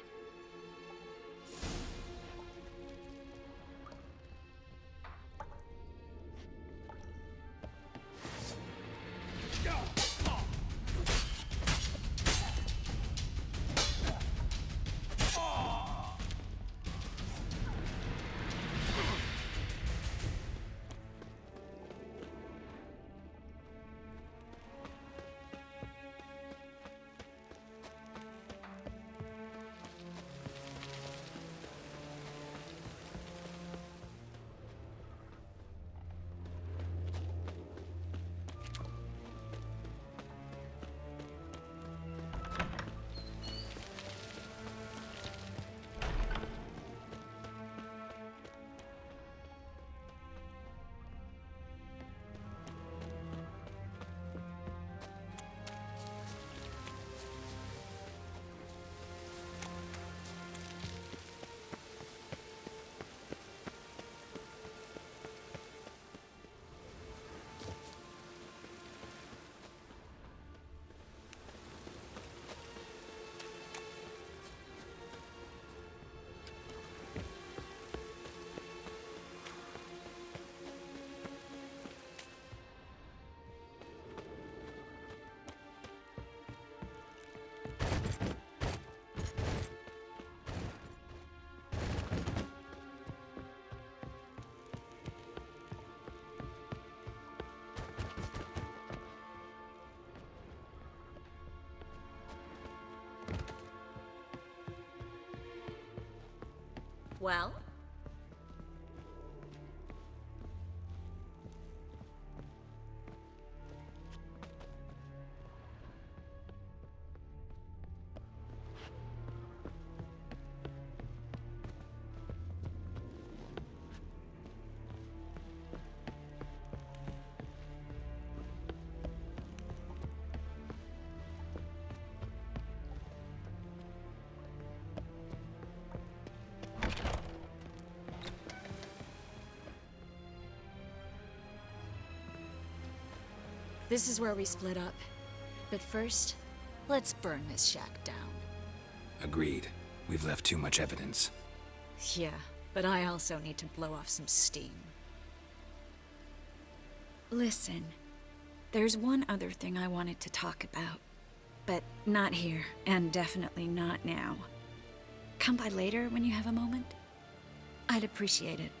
Well? This is where we split up. But first, let's burn this shack down. Agreed. We've left too much evidence. Yeah, but I also need to blow off some steam. Listen, there's one other thing I wanted to talk about. But not here, and definitely not now. Come by later when you have a moment? I'd appreciate it.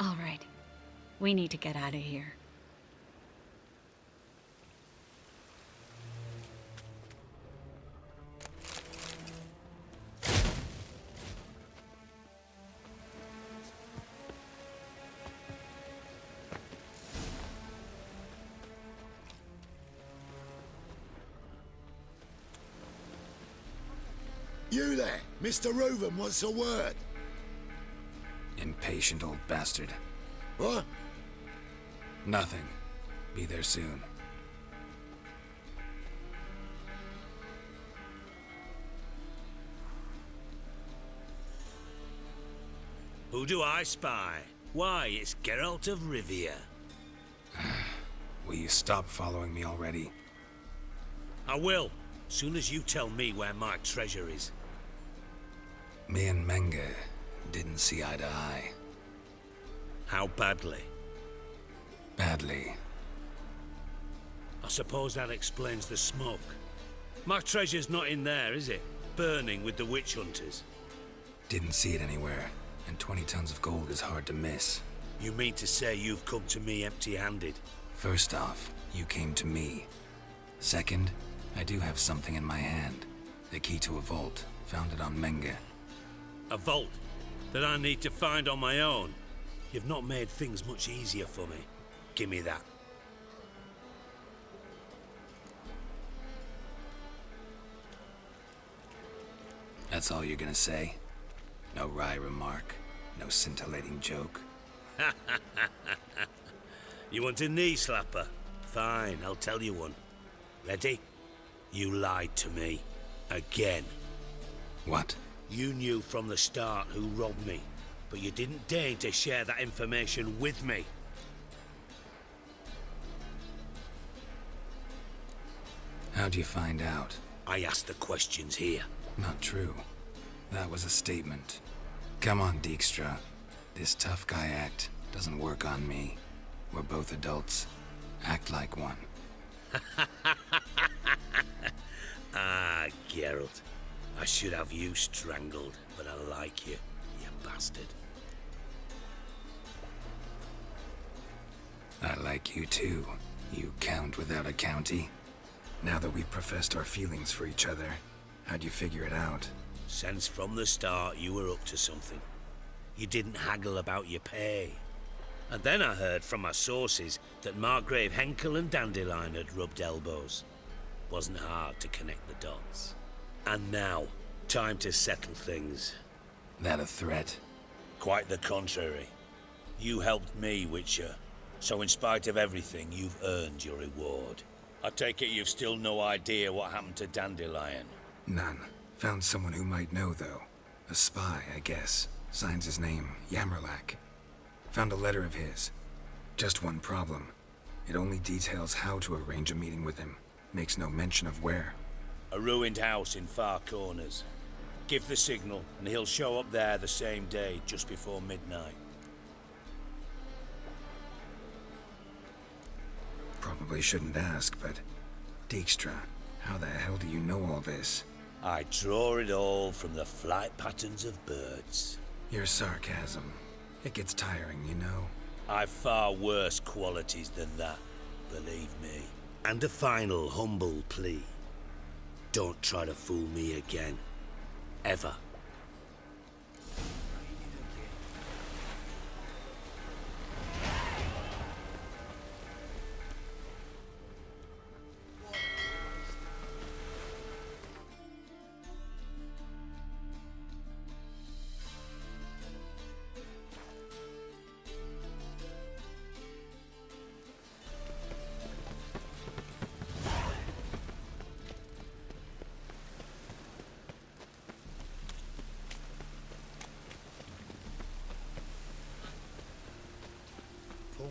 All right. We need to get out of here. You there, Mr. Reuven wants a word. Impatient old bastard. What? Nothing. Be there soon. Who do I spy? Why, it's Geralt of Rivia. Will you stop following me already? I will, soon as you tell me where my treasure is. Me and Menge didn't see eye to eye. How badly? Badly. I suppose that explains the smoke. My treasure's not in there, is it? Burning with the witch hunters. Didn't see it anywhere, and 20 tons of gold is hard to miss. You mean to say you've come to me empty-handed? First off, you came to me. Second, I do have something in my hand. The key to a vault, found it on Menge. A vault that I need to find on my own? You've not made things much easier for me. Give me that. That's all you're gonna say? No wry remark, no scintillating joke? You want a knee slapper? Fine, I'll tell you one. Ready? You lied to me. Again. What? You knew from the start who robbed me, but you didn't deign to share that information with me. How'd you find out? I asked the questions here. Not true. That was a statement. Come on, Dijkstra. This tough guy act doesn't work on me. We're both adults. Act like one. Ah, Geralt. I should have you strangled, but I like you, you bastard. I like you too, you count without a county. Now that we've professed our feelings for each other, how'd you figure it out? Since from the start you were up to something. You didn't haggle about your pay. And then I heard from my sources that Margrave Henkel and Dandelion had rubbed elbows. Wasn't hard to connect the dots. And now, time to settle things. That a threat? Quite the contrary. You helped me, Witcher. So in spite of everything, you've earned your reward. I take it you've still no idea what happened to Dandelion? None. Found someone who might know, though. A spy, I guess. Signs his name, Yammerlak. Found a letter of his. Just one problem. It only details how to arrange a meeting with him. Makes no mention of where. A ruined house in Far Corners. Give the signal, and he'll show up there the same day, just before midnight. Probably shouldn't ask, but... Dijkstra, how the hell do you know all this? I draw it all from the flight patterns of birds. Your sarcasm. It gets tiring, you know. I've far worse qualities than that, believe me. And a final humble plea. Don't try to fool me again. Ever.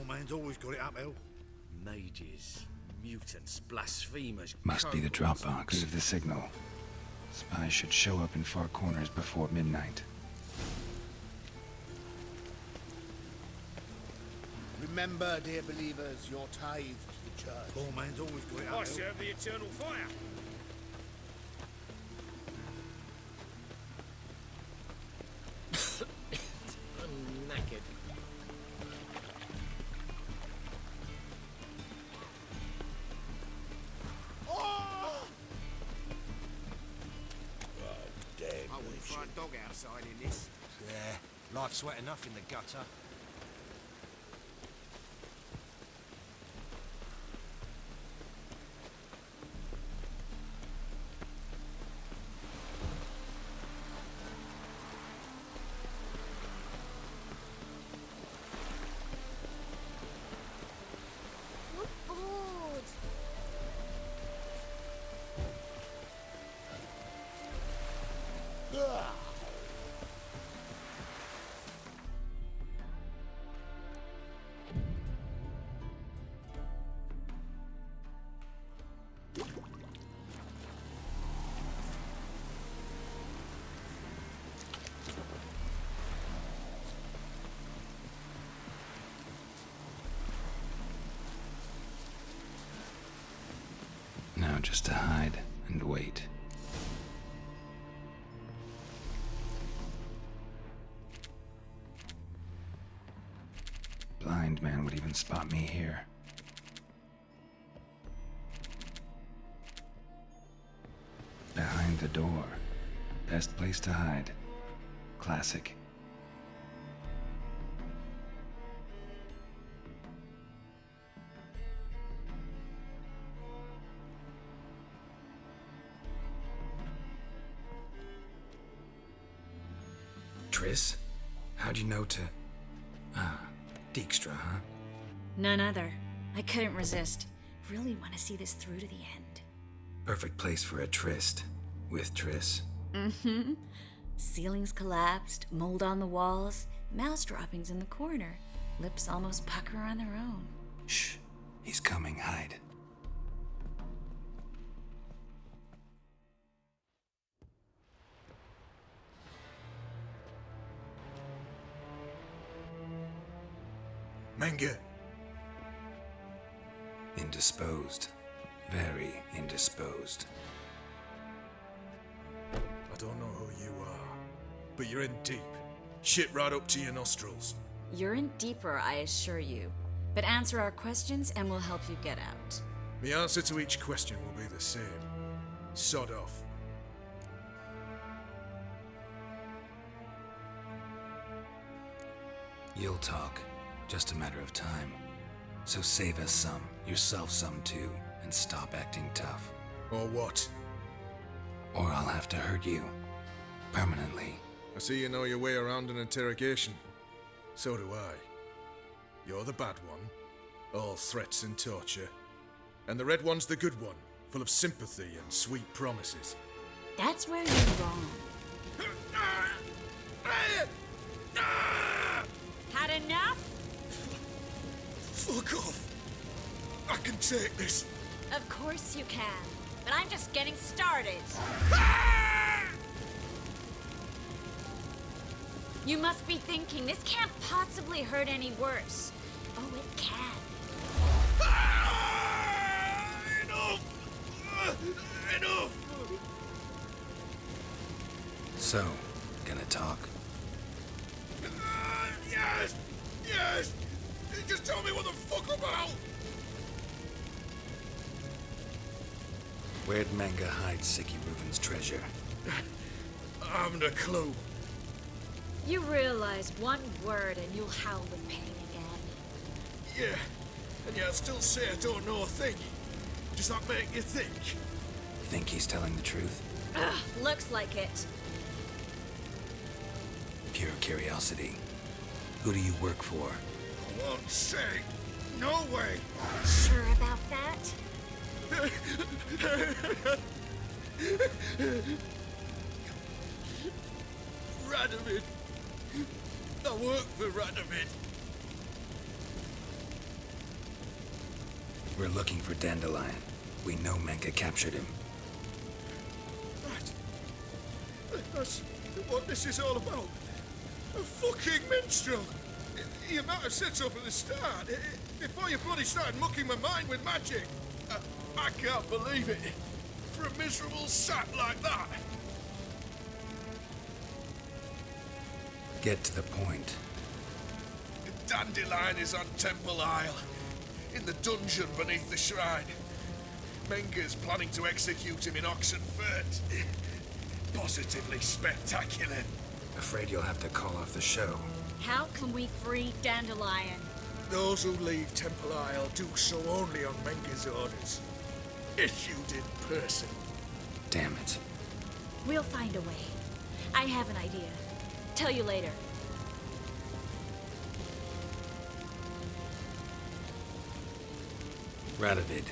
Man's always got it uphill. Mages, mutants, blasphemers. Must be the Dropbox. Give the signal. Spies should show up in Far Corners before midnight. Remember, dear believers, your tithe to the church. Poor man's always got it uphill. I serve the eternal fire. I'm knackered. I wouldn't throw a dog outside in this. Yeah, life's wet enough in the gutter. What bored? Now just to hide and wait. Blind man would even spot me here. Behind the door. Best place to hide. Classic. Triss? How'd you know to... Dijkstra, huh? None other. I couldn't resist. Really want to see this through to the end. Perfect place for a tryst. With Triss. Mm-hmm. Ceilings collapsed, mold on the walls, mouse droppings in the corner. Lips almost pucker on their own. Shh. He's coming. Hide. Menge. Indisposed. Very indisposed. I don't know who you are, but you're in deep. Shit right up to your nostrils. You're in deeper, I assure you. But answer our questions and we'll help you get out. The answer to each question will be the same. Sod off. You'll talk. Just a matter of time. So save us some, yourself some too, and stop acting tough. Or what? Or I'll have to hurt you. Permanently. I see you know your way around an interrogation. So do I. You're the bad one, all threats and torture. And the red one's the good one, full of sympathy and sweet promises. That's where you're wrong. Had enough? Fuck off! I can take this. Of course you can, but I'm just getting started. You must be thinking, this can't possibly hurt any worse. Oh, it can. Enough! Enough! So, gonna talk? Yes! Yes! Just tell me what the fuck about! Where'd Menge hide Sicky Reuven's treasure? I haven't a clue. You realize one word and you'll howl with pain again. Yeah, and yet I still say I don't know a thing. Does that make you think? Think he's telling the truth? Ugh, looks like it. Pure curiosity. Who do you work for? I won't say. No way. Sure about that? Radovid. I work for Radovid. We're looking for Dandelion. We know Menge captured him. Right. That's what this is all about. A fucking minstrel. You might have said so from the start. Before you bloody started mucking my mind with magic. I can't believe it. For a miserable sap like that. Get to the point. Dandelion is on Temple Isle. In the dungeon beneath the shrine. Menge's planning to execute him in Oxenfurt. Positively spectacular. Afraid you'll have to call off the show. How can we free Dandelion? Those who leave Temple Isle do so only on Menge's orders. Issued in person. Damn it. We'll find a way. I have an idea. Tell you later. Radovid.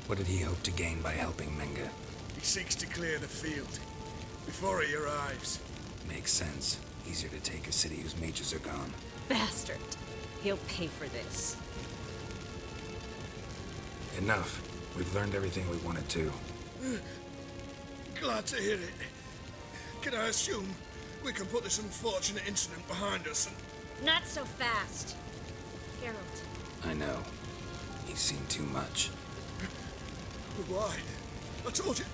What did he hope to gain by helping Menge? He seeks to clear the field before he arrives. Makes sense. Easier to take a city whose mages are gone. Bastard. He'll pay for this. Enough. We've learned everything we wanted to. Glad to hear it. Can I assume we can put this unfortunate incident behind us and... Not so fast. Harold. I know. He's seen too much. Why? I told you.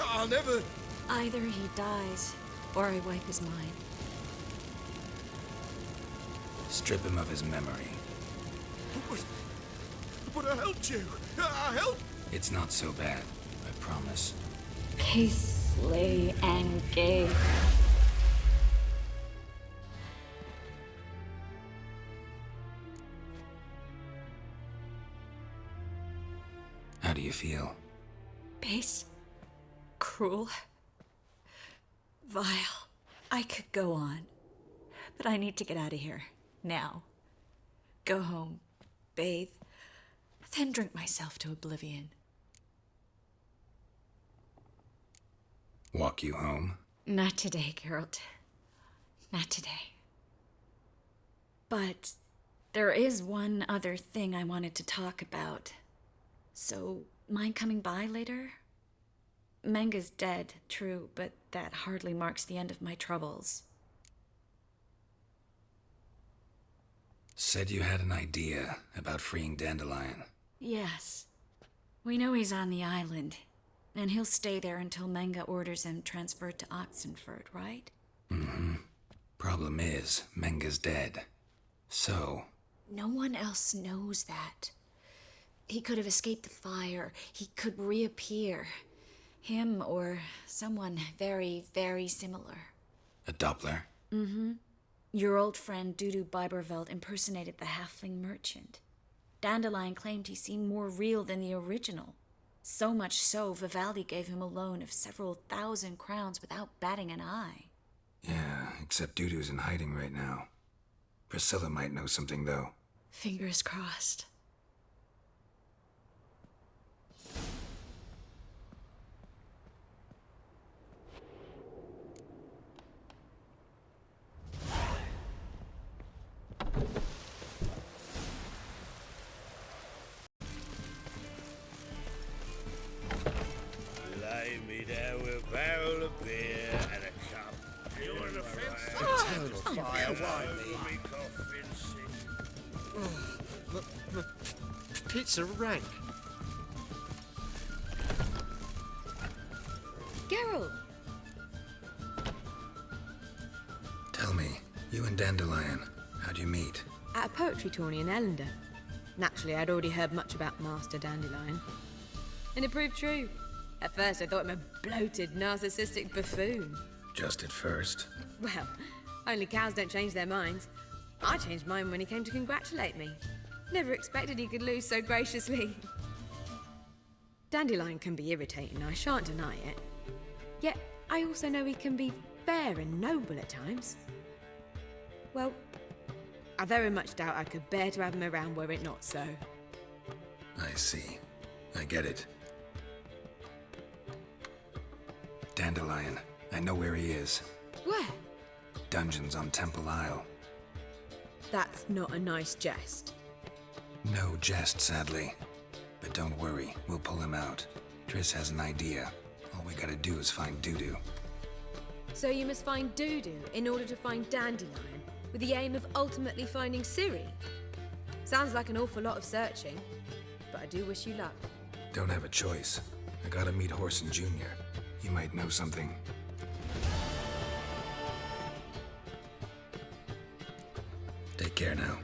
I'll never... Either he dies, or I wipe his mind. Strip him of his memory. But I helped you. I helped... It's not so bad, I promise. Case, slay, and gay. How do you feel? Base. Cruel. Vile. I could go on. But I need to get out of here. Now. Go home. Bathe. Then drink myself to oblivion. Walk you home? Not today, Geralt. Not today. But there is one other thing I wanted to talk about. So, mind coming by later? Menga's dead, true, but that hardly marks the end of my troubles. Said you had an idea about freeing Dandelion. Yes. We know he's on the island, and he'll stay there until Menga orders him transferred to Oxenford, right? Mm-hmm. Problem is, Menga's dead. So... No one else knows that. He could have escaped the fire. He could reappear. Him or someone very, very similar. A Doppler? Mm-hmm. Your old friend Dudu Biberveld impersonated the halfling merchant. Dandelion claimed he seemed more real than the original. So much so, Vivaldi gave him a loan of several thousand crowns without batting an eye. Yeah, except Dudu's in hiding right now. Priscilla might know something, though. Fingers crossed. Lay me down with a barrel of beer and a cup. You want a fence? Eternal fire, why me? Pizza rank. Geralt! Tell me, you and Dandelion, how'd you meet? At a poetry tourney in Ellender. Naturally, I'd already heard much about Master Dandelion. And it proved true. At first, I thought him a bloated, narcissistic buffoon. Just at first. Well, only cows don't change their minds. I changed mine when he came to congratulate me. Never expected he could lose so graciously. Dandelion can be irritating, I shan't deny it. Yet, I also know he can be fair and noble at times. Well, I very much doubt I could bear to have him around were it not so. I see. I get it. Dandelion, I know where he is. Where? Dungeons on Temple Isle. That's not a nice jest. No jest, sadly. But don't worry, we'll pull him out. Triss has an idea. All we gotta do is find Dudu. So you must find Dudu in order to find Dandelion, with the aim of ultimately finding Ciri? Sounds like an awful lot of searching, but I do wish you luck. Don't have a choice. I gotta meet Horson Jr. He might know something. Take care now.